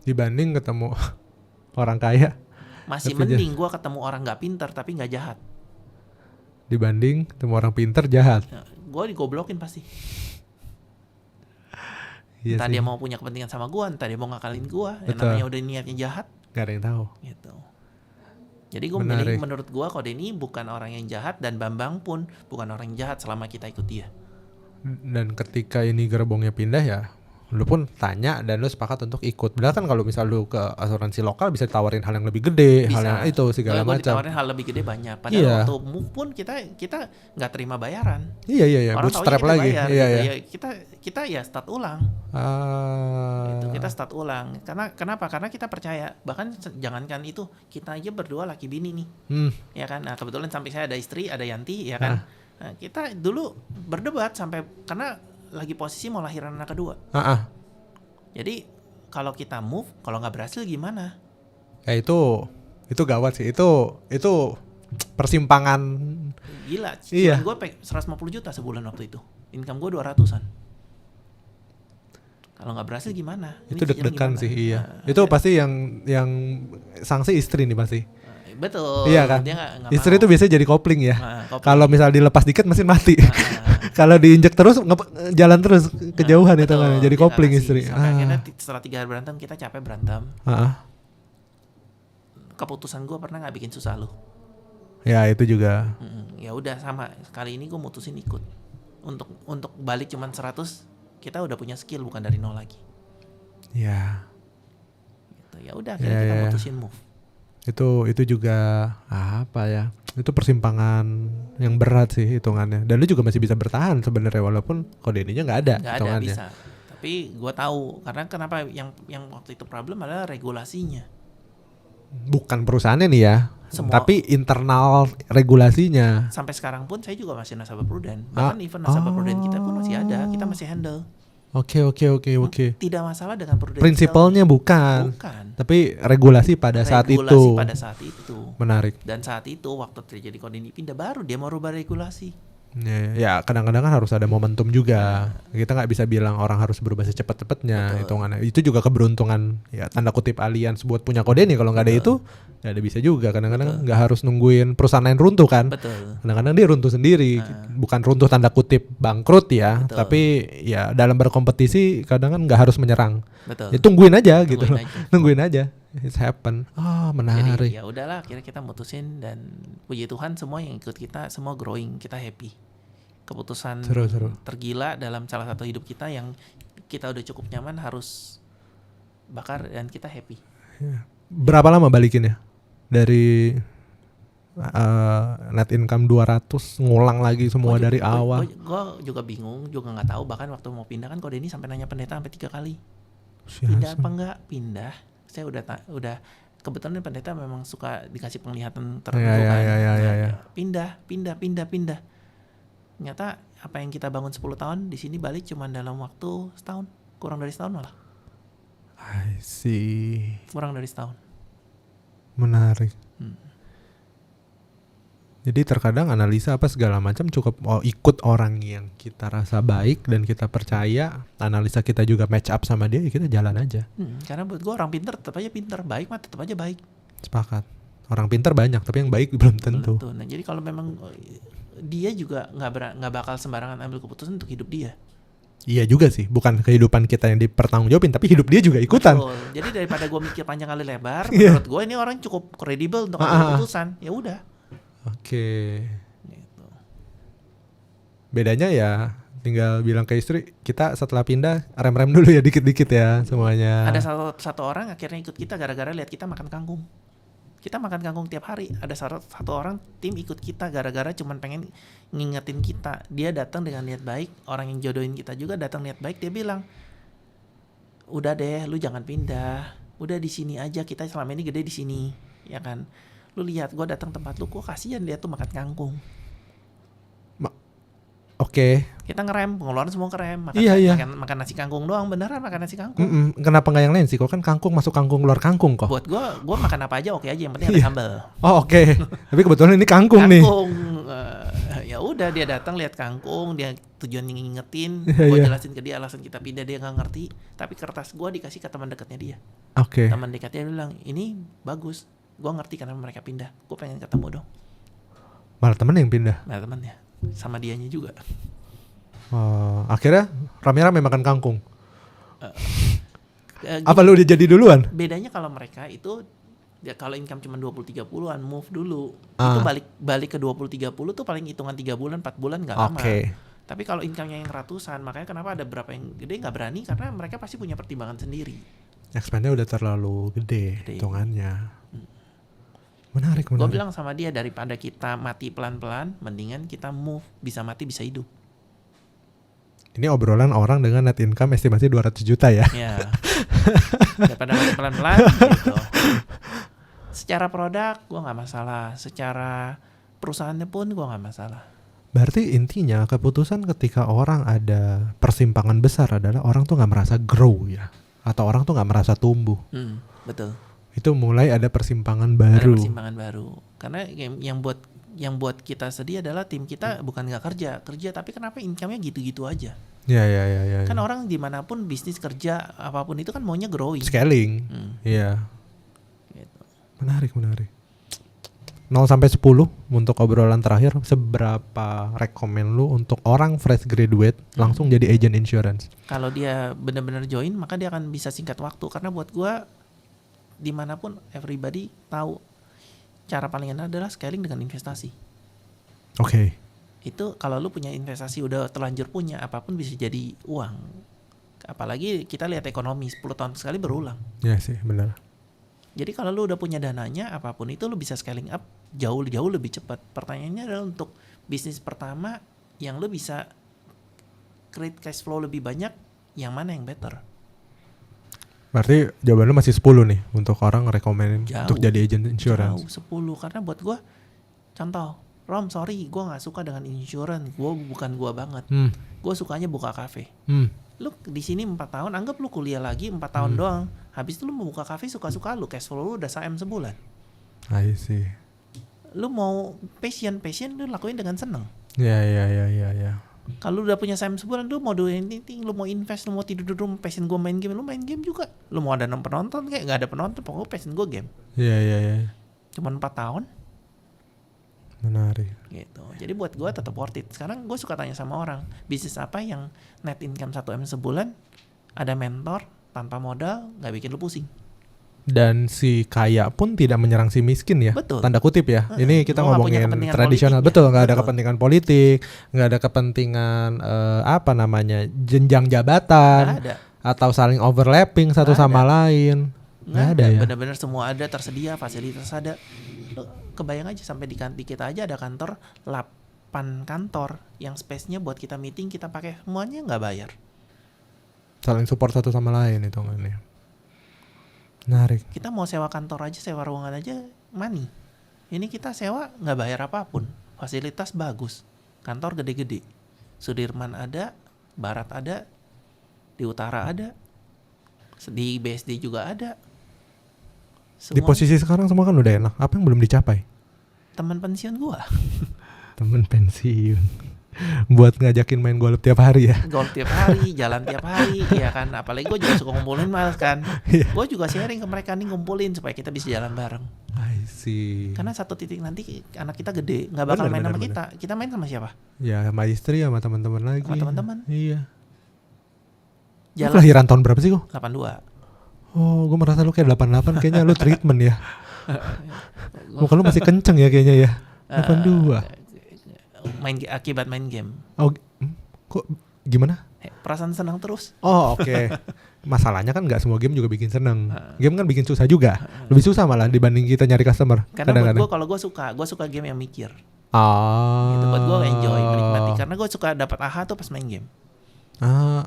dibanding ketemu orang kaya. Masih mending gua ketemu orang nggak pintar tapi nggak jahat dibanding ketemu orang pintar jahat. Gua digoblokin pasti. Entah dia mau punya kepentingan sama gua, entah dia mau ngakalin gua. Yang namanya udah niatnya jahat, gak ada yang tahu. Gitu. Jadi gue memilih, menurut gue Kode ini bukan orang yang jahat, dan Bambang pun bukan orang yang jahat selama kita ikut dia. Dan ketika ini gerbongnya pindah ya, lu pun tanya dan lu sepakat untuk ikut. Padahal kan kalau misal lu ke asuransi lokal bisa tawarin hal yang lebih gede, bisa. Hal yang itu segala macam. Ditawarin hal lebih gede banyak. Padahal waktu move pun kita nggak terima bayaran. Iya. Orang bootstrap lagi. Bayar, iya. Kita ya start ulang. Gitu, kita start ulang. Karena kenapa? Karena kita percaya. Bahkan jangankan itu, kita aja berdua laki bini nih. Ya kan. Nah, kebetulan sampai saya ada istri, ada Yanti, ya kan. Nah, kita dulu berdebat sampai karena lagi posisi mau lahiran anak kedua. Jadi kalau kita move, kalau nggak berhasil gimana? Ya itu gawat sih. Itu persimpangan. Gila. Iya. Gue 150 juta sebulan waktu itu. Income gue 200-an. Kalau nggak berhasil gimana? Itu deg-degan sih, iya. Itu pasti yang sanksi istri nih pasti. Betul. Iya kan. Dia gak istri itu biasanya jadi kopling ya. Kopling. Kalau misal dilepas dikit mesin mati. Kalau diinjek terus jalan terus kejauhan itu kan, jadi kopling istri. Sampai akhirnya setelah 3 hari berantem kita capek berantem. Keputusan gue pernah nggak bikin susah lu. Ya itu juga. Ya udah sama, kali ini gue mutusin ikut. Untuk balik cuman 100, kita udah punya skill, bukan dari nol lagi. Ya. Gitu. Ya udah akhirnya kita mutusin move. Itu juga apa ya? Itu persimpangan yang berat sih hitungannya. Dan lu juga masih bisa bertahan sebenarnya walaupun kode ininya nggak ada. Nggak ada bisa. Tapi gue tahu karena kenapa yang waktu itu problem adalah regulasinya. Bukan perusahaannya nih ya. Semua, tapi internal regulasinya. Sampai sekarang pun saya juga masih nasabah prudent. Bahkan even nasabah prudent kita pun masih ada, kita masih handle. Oke. Tidak masalah dengan prudential. Prinsipalnya bukan. Tapi regulasi pada saat itu. Menarik. Dan saat itu waktu terjadi kode ini pindah baru dia mau rubah regulasi. Ya kadang-kadang kan harus ada momentum juga. Kita nggak bisa bilang orang harus berubah secepat-cepatnya hitungannya. Itu juga keberuntungan ya tanda kutip alians buat punya kode ini. Kalau nggak ada itu nggak ada bisa juga. Kadang-kadang nggak harus nungguin perusahaan lain runtuh kan. Kadang-kadang dia runtuh sendiri. Bukan runtuh tanda kutip bangkrut ya. Tapi ya dalam berkompetisi kadang kan nggak harus menyerang. Ya tungguin aja gitu. Nungguin aja. It's happen. Menarik. Jadi ya udahlah, akhirnya kita mutusin dan puji Tuhan semua yang ikut kita semua growing, kita happy. Keputusan seru. tergila dalam salah satu hidup kita yang kita udah cukup nyaman harus bakar dan kita happy. Berapa lama balikinnya? Dari net income 200 ngulang lagi semua dari awal. Gue juga bingung, juga nggak tahu. Bahkan waktu mau pindah kan kode ini sampai nanya pendeta sampai 3 kali. Pindah apa enggak? Pindah. Saya udah kebetulan pendeta memang suka dikasih penglihatan tertentu kan. Pindah. Ternyata apa yang kita bangun 10 tahun di sini balik cuma dalam waktu setahun, kurang dari setahun malah. I see. Kurang dari setahun. Menarik. Jadi terkadang analisa apa segala macam cukup ikut orang yang kita rasa baik dan kita percaya, analisa kita juga match up sama dia, ya kita jalan aja. Karena buat gue orang pintar tetap aja pintar, baik mah tetap aja baik. Sepakat. Orang pintar banyak tapi yang baik belum tentu. Nah jadi kalau memang dia juga nggak bakal sembarangan ambil keputusan untuk hidup dia. Iya juga sih, bukan kehidupan kita yang dipertanggungjawabin, tapi hidup dia juga ikutan. Betul. Jadi daripada gue mikir panjang kali lebar, menurut gue ini orang cukup kredibel untuk ambil keputusan. Ya udah. Oke. Gitu. Bedanya ya tinggal bilang ke istri, kita setelah pindah rem-rem dulu ya dikit-dikit ya semuanya. Ada satu orang akhirnya ikut kita gara-gara lihat kita makan kangkung. Kita makan kangkung tiap hari. Ada satu orang tim ikut kita gara-gara cuman pengen ngingetin kita. Dia datang dengan niat baik. Orang yang jodohin kita juga datang niat baik. Dia bilang, udah deh, lu jangan pindah. Udah di sini aja, kita selama ini gede di sini, ya kan? Lu lihat gue datang tempat lu, kok kasihan dia tuh makan kangkung. Oke. Kita ngerem, pengeluaran semua ngerem. Makan nasi kangkung doang, beneran makan nasi kangkung. Kenapa nggak yang lain sih? Kok kan kangkung masuk kangkung keluar kangkung kok. Buat gue makan apa aja oke aja, yang penting ada sambal. Oke. Tapi kebetulan ini kangkung nih. Ya udah dia datang lihat kangkung, dia tujuan ngingetin, gue jelasin ke dia alasan kita pindah, dia nggak ngerti. Tapi kertas gue dikasih ke teman dekatnya dia. Oke. Teman dekatnya bilang ini bagus. Gue ngerti kenapa mereka pindah. Gue pengen ketemu dong. Malah temen yang pindah? Malah temennya. Sama dianya juga. Akhirnya rame-rame makan kangkung. Apa lu udah jadi duluan? Bedanya kalau mereka itu ya kalau income cuma 20-30an move dulu. Itu balik ke 20-30 tuh paling hitungan 3 bulan 4 bulan gak lama. Tapi kalau income-nya yang ratusan, makanya kenapa ada berapa yang gede gak berani, karena mereka pasti punya pertimbangan sendiri. Expand-nya udah terlalu gede hitungannya. Menarik. Gue bilang sama dia, daripada kita mati pelan-pelan, mendingan kita move, bisa mati bisa hidup. Ini obrolan orang dengan net income estimasi 200 juta ya. Iya. Daripada mati pelan-pelan gitu. Secara produk gue gak masalah, secara perusahaannya pun gue gak masalah. Berarti intinya keputusan ketika orang ada persimpangan besar adalah orang tuh gak merasa grow ya, atau orang tuh gak merasa tumbuh. Betul. Itu mulai ada persimpangan baru. Ada persimpangan baru. Karena yang buat kita sedih adalah tim kita bukan nggak kerja, tapi kenapa income-nya gitu-gitu aja? Ya. Kan orang dimanapun bisnis kerja apapun itu kan maunya growing. Scaling. Iya. Gitu. Menarik. 0 sampai 10 untuk obrolan terakhir, seberapa rekomen lu untuk orang fresh graduate langsung jadi agent insurance? Kalau dia benar-benar join, maka dia akan bisa singkat waktu. Karena buat gua dimanapun everybody tahu cara paling enak adalah scaling dengan investasi. Oke. Itu kalau lu punya investasi udah terlanjur punya, apapun bisa jadi uang. Apalagi kita lihat ekonomi 10 tahun sekali berulang. Iya sih, benar. Jadi kalau lu udah punya dananya, apapun itu lu bisa scaling up jauh lebih cepat. Pertanyaannya adalah untuk bisnis pertama yang lu bisa create cash flow lebih banyak, yang mana yang better? Berarti jawaban lu masih 10 nih untuk orang rekomenin untuk jadi agent insurance. Jauh 10, karena buat gua contoh, Rom sorry gua gak suka dengan insurance, bukan gua banget. Gua sukanya buka cafe. Lu di sini 4 tahun, anggap lu kuliah lagi 4 tahun doang. Habis itu lu mau buka cafe suka-suka lu, cash flow lu udah 1M sebulan. I see. Lu mau passion lu lakuin dengan seneng. Ya. Kalau lu udah punya 1M sebulan, lu mau doing anything, lu mau invest, lu mau tidur di rumah, passion gua main game, lu main game juga. Lu mau ada penonton kayak gak ada penonton, pokoknya passion gua game. Iya. Cuman 4 tahun. Menarik. Gitu. Jadi buat gue tetap worth it. Sekarang gue suka tanya sama orang, bisnis apa yang net income 1M sebulan, ada mentor, tanpa modal, gak bikin lu pusing. Dan si kaya pun tidak menyerang si miskin ya. Betul. Tanda kutip ya. Ini kita ngomongin tradisional. Betul, gak ada kepentingan politik, gak ada kepentingan jenjang jabatan, atau saling overlapping satu sama lain. Gak ada ya. Benar-benar semua ada, tersedia, fasilitas ada. Kebayang aja sampai di kita aja ada kantor 8 kantor yang space-nya buat kita meeting, kita pakai semuanya nggak bayar. Saling support satu sama lain itu kan ya. Menarik. Kita mau sewa kantor aja, sewa ruangan aja money. Ini kita sewa nggak bayar apapun, fasilitas bagus, kantor gede-gede, Sudirman ada, Barat ada, di Utara ada, di BSD juga ada. Semua. Di posisi sekarang semua kan udah enak. Apa yang belum dicapai? Teman pensiun gua. Teman pensiun. Buat ngajakin main golf tiap hari ya. Golf tiap hari, jalan tiap hari, ya kan. Apalagi gua juga suka ngumpulin miles kan. Gua juga sharing ke mereka nih, ngumpulin supaya kita bisa jalan bareng. I see. Karena satu titik nanti anak kita gede, nggak bakal main sama kita. Kita main sama siapa? Ya sama istri, sama teman-teman lagi. Sama teman-teman. Iya. Kelahiran tahun berapa sih kok? 82. Oh, gue merasa lu kayak 88, kayaknya lu treatment ya. Muka lu masih kenceng ya kayaknya ya. 82. Akibat main game. Oh, kok gimana? Perasaan senang terus. Oh, oke. Masalahnya kan nggak semua game juga bikin seneng. Game kan bikin susah juga. Lebih susah malah dibanding kita nyari customer. Karena buat gue, kalau gue suka game yang mikir. Gitu, buat gue enjoy, menikmati. Karena gue suka dapat aha tuh pas main game.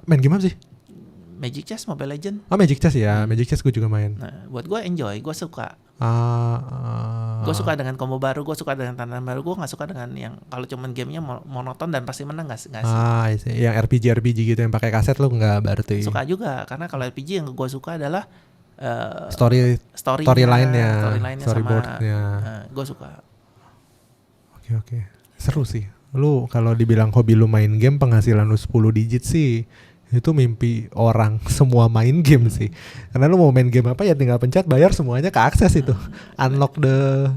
Main game apa sih? Magic Chess, Mobile Legend. Magic Chess ya. Magic Chess gue juga main. Nah, buat gue enjoy, gue suka. Gue suka dengan combo baru, gue suka dengan tantangan baru. Gue nggak suka dengan yang kalau cuman gamenya monoton dan pasti menang nggak sih. Yang RPG gitu yang pakai kaset lu nggak berarti. Suka juga, karena kalau RPG yang gue suka adalah storyline-nya, storyboard-nya. Gue suka. Oke. Seru sih. Lu kalau dibilang hobi lu main game, penghasilan lu 10 digit sih. Itu mimpi orang semua main game sih. Karena lu mau main game apa ya tinggal pencet bayar, semuanya keakses itu. Unlock the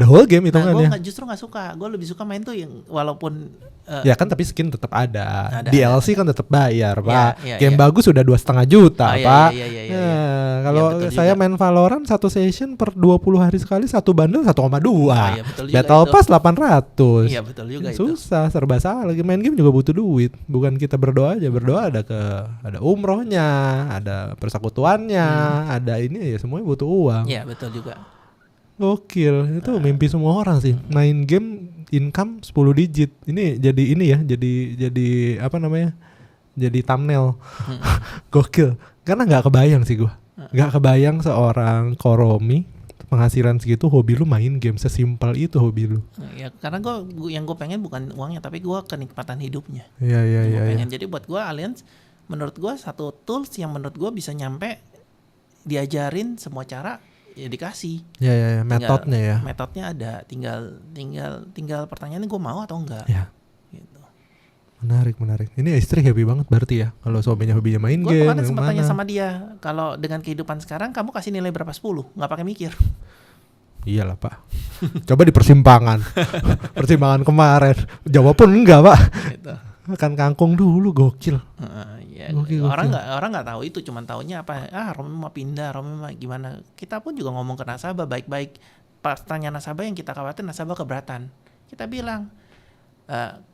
whole game itu kan ya. Gue justru gak suka. Gue lebih suka main tuh yang walaupun ya kan, tapi skin tetap ada. DLC kan tetap bayar, Pak. Game ya. Bagus udah 2,5 juta, Pak. Kalau saya juga. main Valorant satu session per 20 hari sekali, satu bundle 1,2. Battle Pass 800. Iya, betul juga. Susah, serba salah. Main game juga butuh duit. Bukan kita berdoa aja. Berdoa ada umrohnya, ada persekutuannya, ada ini ya, semuanya butuh uang. Iya, betul juga. Gokil, itu mimpi semua orang sih. Main game income 10 digit. Ini jadi apa namanya? Jadi thumbnail. Gokil. Karena enggak kebayang sih gua. Enggak kebayang seorang Koromi penghasilan segitu, hobi lu main game, sesimpel itu hobi lu. Ya, karena yang gue pengen bukan uangnya, tapi gue kenikmatan hidupnya. Iya. Jadi buat gue Allianz, menurut gue satu tools yang menurut gue bisa nyampe diajarin semua cara. Ya dikasih. Ya, metodenya ya. Metodnya ada, tinggal pertanyaannya gue mau atau enggak. Ya. Gitu. Menarik. Ini istri happy banget berarti ya, kalau suaminya hobinya main game. Gue kemarin sempat tanya sama dia, kalau dengan kehidupan sekarang kamu kasih nilai berapa 10? Nggak pakai mikir. Iyalah Pak. Coba di persimpangan. Persimpangan kemarin. Jawa pun enggak Pak. Gitu. Makan kangkung dulu, gokil. Ya, Gokil. orang nggak tahu itu, cuman taunya apa? Romi mau pindah, Romi mau gimana? Kita pun juga ngomong ke nasabah baik-baik. Pas tanya nasabah yang kita khawatir nasabah keberatan. Kita bilang,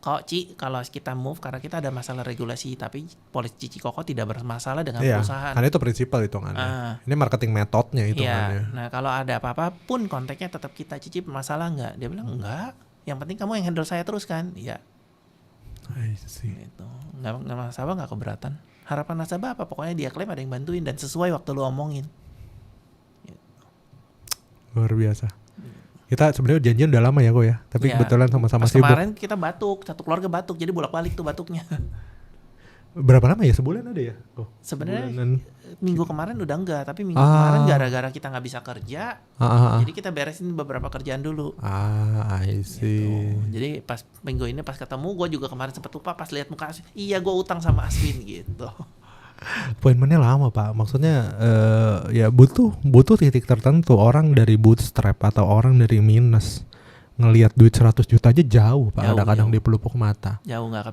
kok Ci, kalau kita move karena kita ada masalah regulasi, tapi polisi Cikoko tidak bermasalah dengan perusahaan. Karena itu prinsipal hitungannya. Ini marketing metodnya hitungannya. Nah kalau ada apa-apa pun kontaknya tetap kita, Cici masalah nggak? Dia bilang enggak. Yang penting kamu yang handle saya terus kan? Iya. Gitu. Nggak nasabah nggak keberatan. Harapan nasabah apa? Pokoknya dia klaim ada yang bantuin dan sesuai waktu lu omongin. Gitu. Luar biasa. Kita sebenarnya janjian udah lama ya kok ya. Tapi kebetulan sama-sama sibuk. Kemarin kita batuk, satu keluarga batuk, jadi bolak-balik tuh batuknya. Berapa lama ya? Sebulan ada ya? Sebenarnya minggu kemarin udah enggak, tapi minggu kemarin gara-gara kita nggak bisa kerja, jadi kita beresin beberapa kerjaan dulu. I see. Gitu. Jadi pas minggu ini pas ketemu, gue juga kemarin sempet lupa pas lihat muka Aswin. Iya, gue utang sama Aswin gitu. Appointmentnya lama Pak. Maksudnya ya butuh titik tertentu. Orang dari bootstrap atau orang dari minus ngelihat duit 100 juta aja jauh Pak. Kadang-kadang di pelupuk mata. Jauh nggak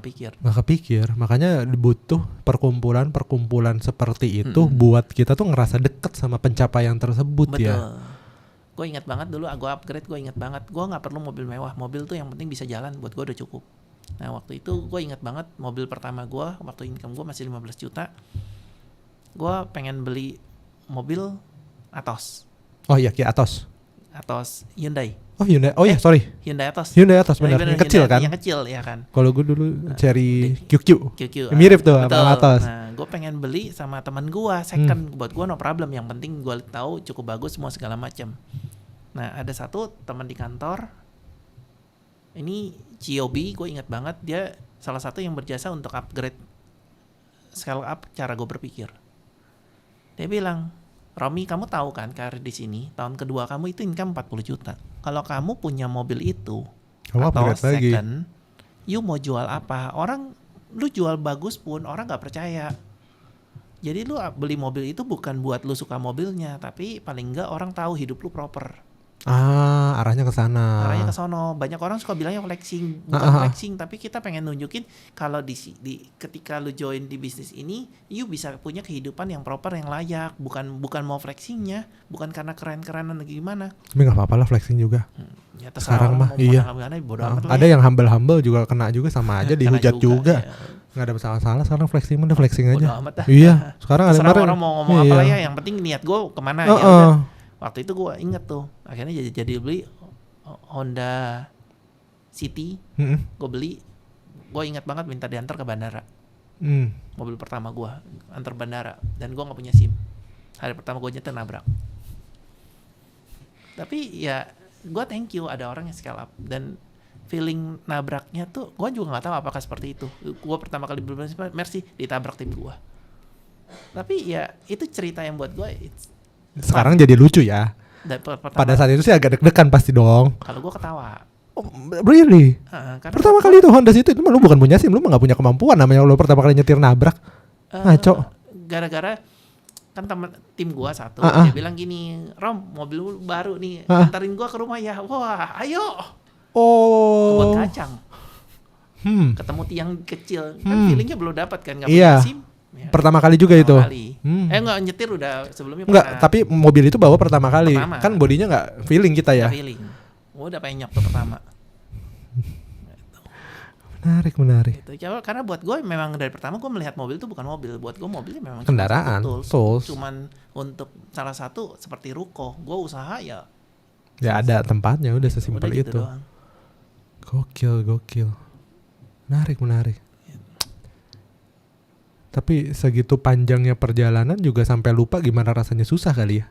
kepikir. Makanya butuh perkumpulan seperti itu buat kita tuh ngerasa deket sama pencapaian tersebut. Betul. Ya. Gue ingat banget dulu gue upgrade, gue ingat banget gue nggak perlu mobil mewah. Mobil tuh yang penting bisa jalan, buat gue udah cukup. Nah waktu itu gue ingat banget mobil pertama gue waktu income gue masih 15 juta. Gue pengen beli mobil Atos. Oh iya, Kia Atos Hyundai. Oh Hyundai. Oh ya sorry. Hyundai Atos benar. Yang kecil kan? Yang kecil ya kan. Kalau gue dulu cari QQ. Mirip tuh sama Atos. Nah gue pengen beli sama teman gue second. Buat gue no problem. Yang penting gue tahu cukup bagus semua segala macam. Nah ada satu teman di kantor. Ini Ciobi, gue ingat banget. Dia salah satu yang berjasa untuk upgrade, scale up cara gue berpikir. Dia bilang, Romi, kamu tahu kan karir di sini, tahun kedua kamu itu income 40 juta. Kalau kamu punya mobil itu, atau second, you mau jual apa? Lu jual bagus pun orang gak percaya. Jadi lu beli mobil itu bukan buat lu suka mobilnya, tapi paling enggak orang tahu hidup lu proper. Arahnya ke sana. Arahnya ke sono. Banyak orang suka bilangnya flexing, bukan flexing, tapi kita pengen nunjukin kalau ketika lu join di bisnis ini, you bisa punya kehidupan yang proper, yang layak, bukan mau flexingnya, bukan karena keren-kerenan gimana. Tapi nggak apa-apa lah flexing juga. Ya sekarang mah iya. Ada yang humble juga kena juga sama aja dihujat juga. Nggak ada masalah sekarang flexing udah flexing aja. Iya. Sekarang ada orang mau ngomong apa lah ya, yang penting niat gue kemana ya udah. Waktu itu gue inget tuh, akhirnya jadi beli Honda City, gue beli, gue ingat banget minta diantar ke bandara, mobil pertama gue antar bandara, dan gue nggak punya SIM, hari pertama gue nyetir nabrak. Tapi ya gue thank you ada orang yang scale up, dan feeling nabraknya tuh gue juga nggak tahu apakah seperti itu. Gue pertama kali beli Mercy ditabrak tim gue, tapi ya itu cerita yang buat gue sekarang jadi lucu ya. Pada saat itu sih agak deg-degan pasti dong. Kalau gue ketawa. Oh, really? Pertama kali itu Honda City itu lu bukan punya SIM, lu mah gak punya kemampuan, namanya lu pertama kali nyetir nabrak. Ngaco. Gara-gara kan tim gue satu, dia bilang gini, Rom, mobil lu baru nih, antarin gue ke rumah ya. Wah, ayo. Kebun kacang. Ketemu tiang kecil, kan feelingnya belum dapat kan, gak punya SIM. Ya, pertama kali juga itu. Enggak nyetir udah sebelumnya enggak, tapi mobil itu bawa pertama kali. Kan bodinya enggak feeling kita ya. Feeling. Udah pengen nyok tuh pertama. Menarik. Gitu. Karena buat gue memang dari pertama gue melihat mobil itu bukan mobil. Buat gue mobilnya memang kendaraan, tools. Cuman untuk salah satu seperti ruko, gue usaha ya. Ya ada tempatnya, udah sesimpel itu. Doang. Gokil. Menarik. Tapi segitu panjangnya perjalanan juga sampai lupa gimana rasanya, susah kali ya?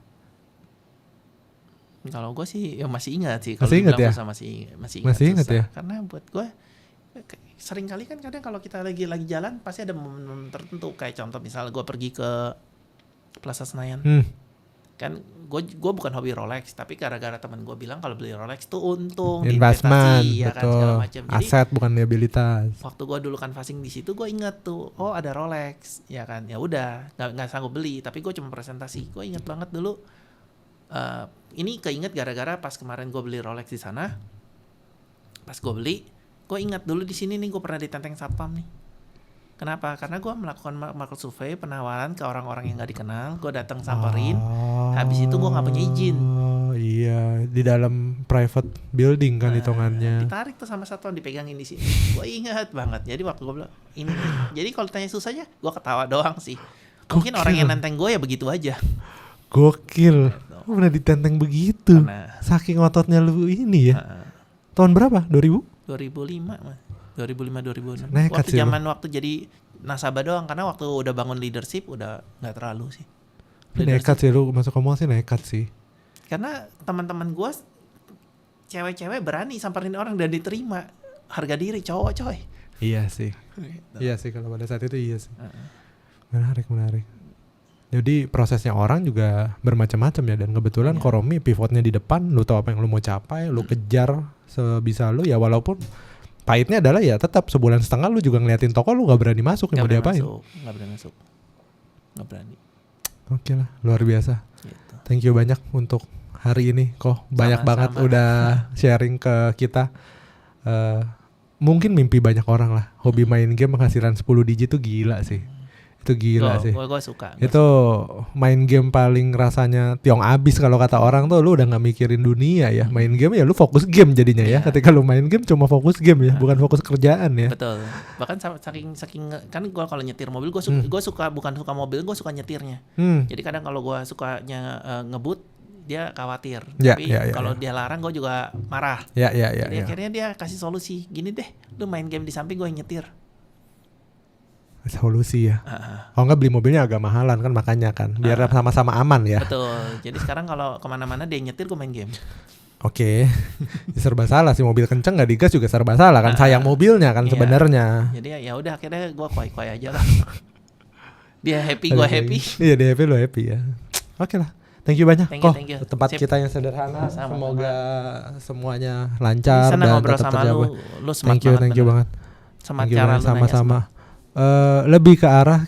Kalau gue sih ya masih ingat sih. Masih ingat ya? Masih ingat ya? Karena buat gue sering kali kan kadang kalau kita lagi jalan pasti ada momen tertentu. Kayak contoh misalnya gue pergi ke Plaza Senayan. Kan gue bukan hobi Rolex, tapi gara-gara teman gue bilang kalau beli Rolex tuh untung, investment, ya kan segala macam. Aset bukan liabilitas. Waktu gue dulu kan fasting di situ, gue ingat tuh, oh ada Rolex, ya kan, ya udah, nggak sanggup beli, tapi gue cuma presentasi. Gue ingat banget dulu Ini keinget gara-gara pas kemarin gue beli Rolex di sana. Pas gue beli, gue ingat dulu di sini nih gue pernah ditenteng satpam nih. Kenapa? Karena gue melakukan market survey, penawaran ke orang-orang yang gak dikenal. Gue datang samperin, habis itu gue gak punya izin. Oh iya, di dalam private building kan hitungannya. Ditarik tuh sama satpam, dipegangin di sini. Gue ingat banget. Jadi waktu gue bilang ini. Jadi kalau tanya susahnya, gue ketawa doang sih. Mungkin orang yang nenteng gue ya begitu aja. Gokil. Lu pernah ditenteng begitu. Saking ototnya lu ini ya. Tahun berapa? 2000? 2005 mah. 2005-2006. Waktu jadi nasabah doang, karena waktu udah bangun leadership udah nggak terlalu sih. Nekat sih lu masuk Komol sih, nekat sih. Karena teman-teman gue cewek-cewek berani samperin orang dan diterima. Harga diri cowok coy. Iya sih. Iya sih kalau pada saat itu iya sih. Menarik. Jadi prosesnya orang juga bermacam-macam ya, dan kebetulan Koromi pivotnya di depan, lu tahu apa yang lu mau capai, lu kejar sebisa lu ya, walaupun pahitnya adalah ya tetap sebulan setengah lu juga ngeliatin toko, lu gak berani masuk, yang mau diapain? Gak berani. Oke lah, luar biasa. Gitu. Thank you banyak untuk hari ini, kok banyak banget udah sharing ke kita. Mungkin mimpi banyak orang lah, hobi main game penghasilan 10 digit tuh gila sih. Itu gila sih. Gue suka. Itu main game paling rasanya tiong abis kalau kata orang tuh, lu udah gak mikirin dunia ya. Main game ya lu fokus game jadinya ya. Ketika lu main game cuma fokus game ya, bukan fokus kerjaan ya. Betul. Bahkan saking kan gue kalau nyetir mobil gue suka bukan suka mobil, gue suka nyetirnya. Jadi kadang kalau gue sukanya ngebut, dia khawatir. Tapi kalau dia larang gue juga marah. Jadi akhirnya dia kasih solusi. Gini deh, lu main game di samping gue yang nyetir. Solusi ya. Kalau nggak beli mobilnya agak mahalan kan, makanya kan biar sama-sama aman ya. Betul. Jadi sekarang kalau kemana-mana dia nyetir, gue main game. Oke. Serba salah sih, mobil kenceng nggak digas juga serba salah kan. Sayang mobilnya kan sebenarnya. Jadi ya udah akhirnya gue kuai-kuai aja lah. Dia happy, gue happy. Iya, dia happy, lo happy ya. Oke lah. Thank you banyak. Thank you. Tempat kita yang sederhana. Semoga semuanya lancar dan ngobrol tetap sama terjaga. Lu smart Thank you banget. Sama cara lu sama-sama. Lebih ke arah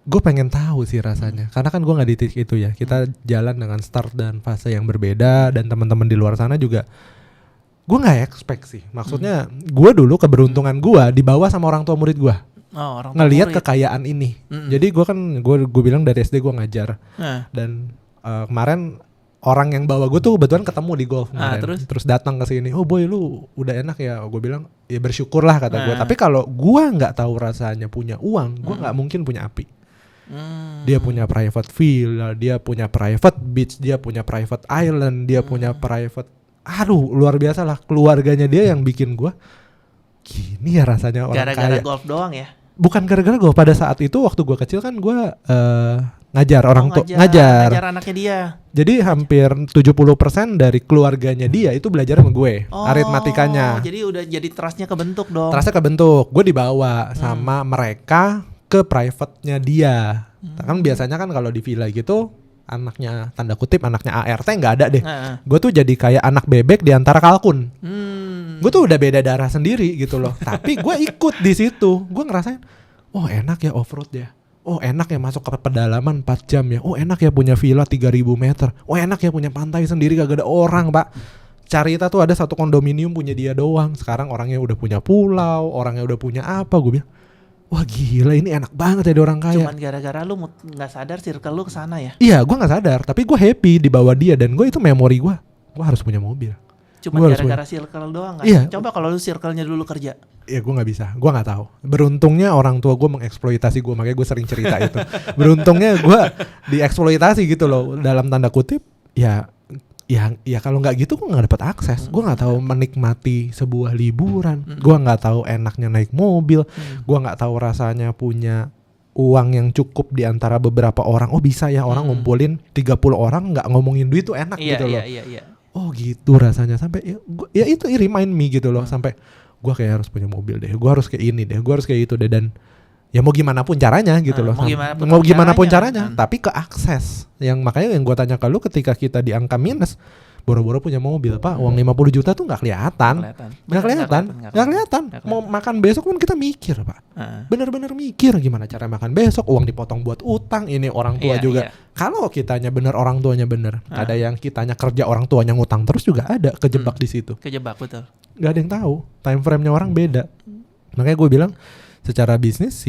gue pengen tahu sih rasanya, karena kan gue nggak di titik itu ya. Kita jalan dengan start dan fase yang berbeda, dan teman-teman di luar sana juga gue nggak expect sih. Maksudnya gue dulu keberuntungan gue dibawa sama orang tua murid gue. Ngelihat kekayaan ini. Jadi gue bilang dari SD gue ngajar. Dan kemarin orang yang bawa gue tuh kebetulan ketemu di golf kemarin. Terus datang ke sini. Oh boy, lu udah enak ya. Gue bilang ya bersyukurlah kata gue. Tapi kalau gue nggak tahu rasanya punya uang, gue nggak mungkin punya api. Dia punya private villa, dia punya private beach, dia punya private island, dia punya private. Aduh, luar biasa lah. Keluarganya dia yang bikin gue gini ya rasanya orang gara-gara kaya. Golf doang ya? Bukan gara-gara golf. Pada saat itu waktu gue kecil kan gue ngajar orang tua, ngajar anaknya dia. Jadi hampir 70% dari keluarganya dia itu belajar sama gue, aritmatikanya. Jadi udah jadi trustnya kebentuk dong. Trustnya kebentuk. Gue dibawa sama mereka ke private-nya dia. Kan biasanya kan kalau di villa gitu, anaknya tanda kutip anaknya ART nggak ada deh. Gue tuh jadi kayak anak bebek di antara kalkun. Gue tuh udah beda darah sendiri gitu loh. Tapi gue ikut di situ. Gue ngerasain, oh enak ya off-road ya. Oh enak ya masuk ke pedalaman 4 jam ya. Oh enak ya punya villa 3.000 meter. Oh enak ya punya pantai sendiri kagak ada orang pak. Carita tuh ada satu kondominium punya dia doang. Sekarang orangnya udah punya pulau, orangnya udah punya apa. Gue bilang, wah gila ini enak banget jadi orang kaya. Cuman gara-gara lu gak sadar circle lu kesana ya? Iya gue gak sadar. Tapi gue happy dibawa dia. Dan gue itu memori gue. Gue harus punya mobil. Cuman gara-gara circle doang gak? Iya. Coba kalau lu circle-nya dulu kerja. Ya gue gak bisa, gue gak tahu. Beruntungnya orang tua gue mengeksploitasi gue, makanya gue sering cerita itu. Beruntungnya gue dieksploitasi gitu loh, dalam tanda kutip. Ya kalau nggak gitu gue nggak dapat akses. Gue nggak tahu menikmati sebuah liburan. Gue nggak tahu enaknya naik mobil. Gue nggak tahu rasanya punya uang yang cukup di antara beberapa orang. Oh bisa ya orang ngumpulin 30 orang nggak ngomongin duit tuh enak gitu loh. Iya. Oh gitu rasanya sampai ya itu remind me gitu loh sampai. Gue kayak harus punya mobil deh, gue harus kayak ini deh, gue harus kayak itu deh, dan ya mau gimana pun caranya gitu loh, mau gimana pun caranya, tapi ke akses, yang makanya yang gue tanya ke lu ketika kita di angka minus, boro-boro punya mobil, Pak. Uang 50 juta tuh nggak kelihatan. Nggak kelihatan. Mau makan besok pun kita mikir, Pak. Bener-bener mikir gimana cara makan besok. Uang dipotong buat utang. Ini orang tua juga. Kalau kitanya bener, orang tuanya bener. Ada yang kitanya kerja, orang tuanya ngutang terus juga ada. Kejebak di situ. Kejebak, betul. Gak ada yang tahu. Time frame-nya orang beda. Makanya gue bilang, secara bisnis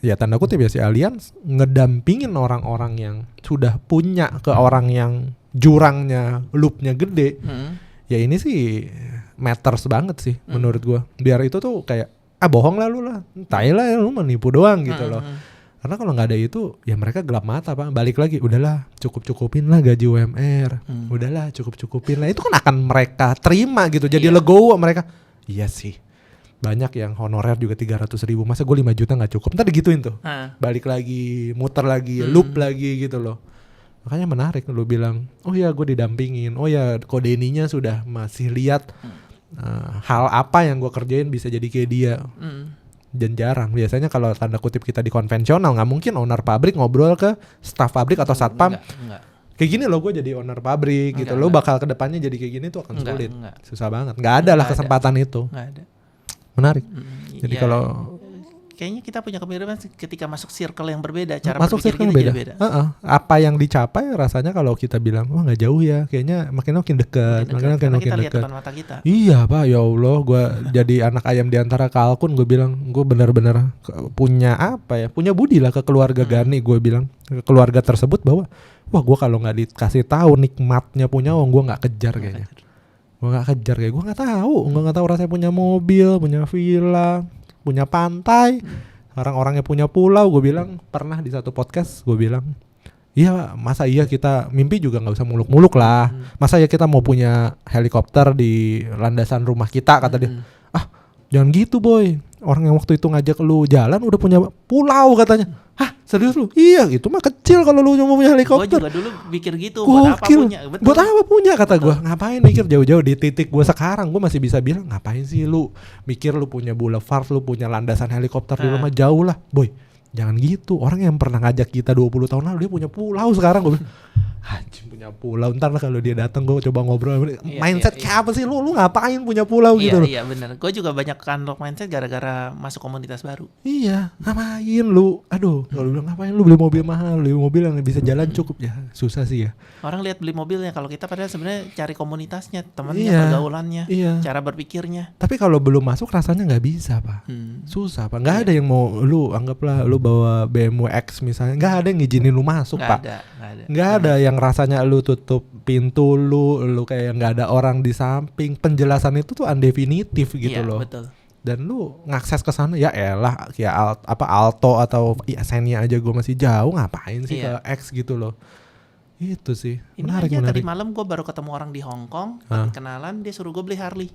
ya tanda kutip ya si Allianz ngedampingin orang-orang yang sudah punya ke orang yang jurangnya, loopnya gede. Ya ini sih matters banget sih menurut gue. Biar itu tuh kayak bohong lah lu lah, tai lah lu menipu doang gitu loh. Karena kalau nggak ada itu ya mereka gelap mata, Pak. Balik lagi, udahlah cukup-cukupin lah gaji UMR, udahlah cukup-cukupin lah. Itu kan akan mereka terima gitu, jadi legowo mereka. Iya sih. Banyak yang honorer juga 300.000, masa gue 5 juta gak cukup, ntar digituin tuh. Balik lagi, muter lagi, loop lagi gitu loh. Makanya menarik lu bilang, oh ya gue didampingin, oh ya kode ininya sudah masih lihat hal apa yang gue kerjain bisa jadi kayak dia. Dan jarang, biasanya kalau tanda kutip kita di konvensional gak mungkin owner pabrik ngobrol ke staff pabrik atau satpam. Enggak. Kayak gini loh gue jadi owner pabrik gitu, lo bakal kedepannya jadi kayak gini tuh akan sulit. Susah banget, gak ada lah kesempatan itu. Gak ada. Menarik. Jadi kalau kayaknya kita punya kemiripan ketika masuk circle yang berbeda, cara masuk berpikir circle kita beda. jadi beda. Apa yang dicapai rasanya kalau kita bilang wah nggak jauh ya, kayaknya makin dekat, makin kita lihat dekat. depan mata kita. Iya, Pak, ya Allah, gue jadi anak ayam di antara kalkun. Gue bilang gue benar-benar punya apa ya, punya budi lah ke keluarga Gani. Gue bilang ke keluarga tersebut bahwa wah gue kalau nggak dikasih tahu nikmatnya punya uang, gue nggak kejar kayaknya. Gue nggak kejar kayak gue nggak tahu rasanya punya mobil, punya villa, punya pantai, orang-orangnya punya pulau. Gue bilang pernah di satu podcast gue bilang, iya masa iya kita mimpi juga nggak usah muluk-muluk lah, masa ya kita mau punya helikopter di landasan rumah kita, kata dia. Jangan gitu boy, orang yang waktu itu ngajak lu jalan udah punya pulau katanya. Hah, serius lu? Iya, itu mah kecil kalau lu mau punya helikopter. Gue juga dulu pikir gitu, buat apa punya. Betul. Buat apa punya, kata gue. Ngapain mikir jauh-jauh di titik gue sekarang. Gue masih bisa bilang, ngapain sih lu mikir lu punya boulevard, lu punya landasan helikopter di rumah, jauh lah. Boy, jangan gitu. Orang yang pernah ngajak kita 20 tahun lalu dia punya pulau sekarang. Gue bilang, anjing punya pulau. Ntar lah kalau dia datang gue coba ngobrol. Mindset kayak apa sih lu ngapain punya pulau gitu loh. Iya benar. Gue juga banyak unlock mindset gara-gara masuk komunitas baru. Iya, ngapain lu? Aduh, kalau bilang ngapain lu beli mobil mahal, beli mobil yang bisa jalan cukup ya. Susah sih ya. Orang lihat beli mobilnya, kalau kita padahal sebenarnya cari komunitasnya, temannya, pergaulannya, cara berpikirnya. Tapi kalau belum masuk rasanya nggak bisa, Pak. Susah, Pak. Nggak ada yang mau lu anggaplah lu bawa BMW X misalnya, nggak ada yang ngizinin lu masuk, Pak. Nggak ada yang rasanya lu tutup pintu lu kayak nggak ada orang di samping. Penjelasan itu tuh undefinitif gitu loh. Betul. Dan lu ngakses ke sana ya elah kayak Alto atau Xenia aja gue masih jauh, ngapain sih ke X gitu loh. Itu sih. Menarik. Tadi malam gue baru ketemu orang di Hong Kong, kenalan, dia suruh gue beli Harley.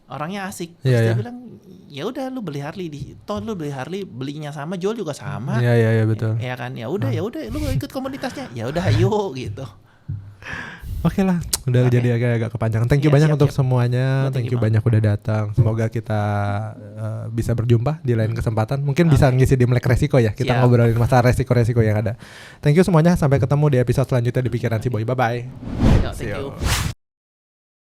Orangnya asik. Terus dia bilang, ya udah lu beli Harley, lu beli Harley, belinya sama, jual juga sama. Iya betul. Ya kan, ya udah lu ikut komunitasnya. Ya udah ayo gitu. Oke lah, udah jadi agak kepanjangan. Thank you banyak untuk semuanya. Thank you banyak udah datang. Semoga kita bisa berjumpa di lain kesempatan. Mungkin bisa ngisi di Melek Resiko ya. Kita ngobrolin masalah resiko-resiko yang ada. Thank you semuanya. Sampai ketemu di episode selanjutnya di Pikiran Si Boy. Bye bye. Thank you.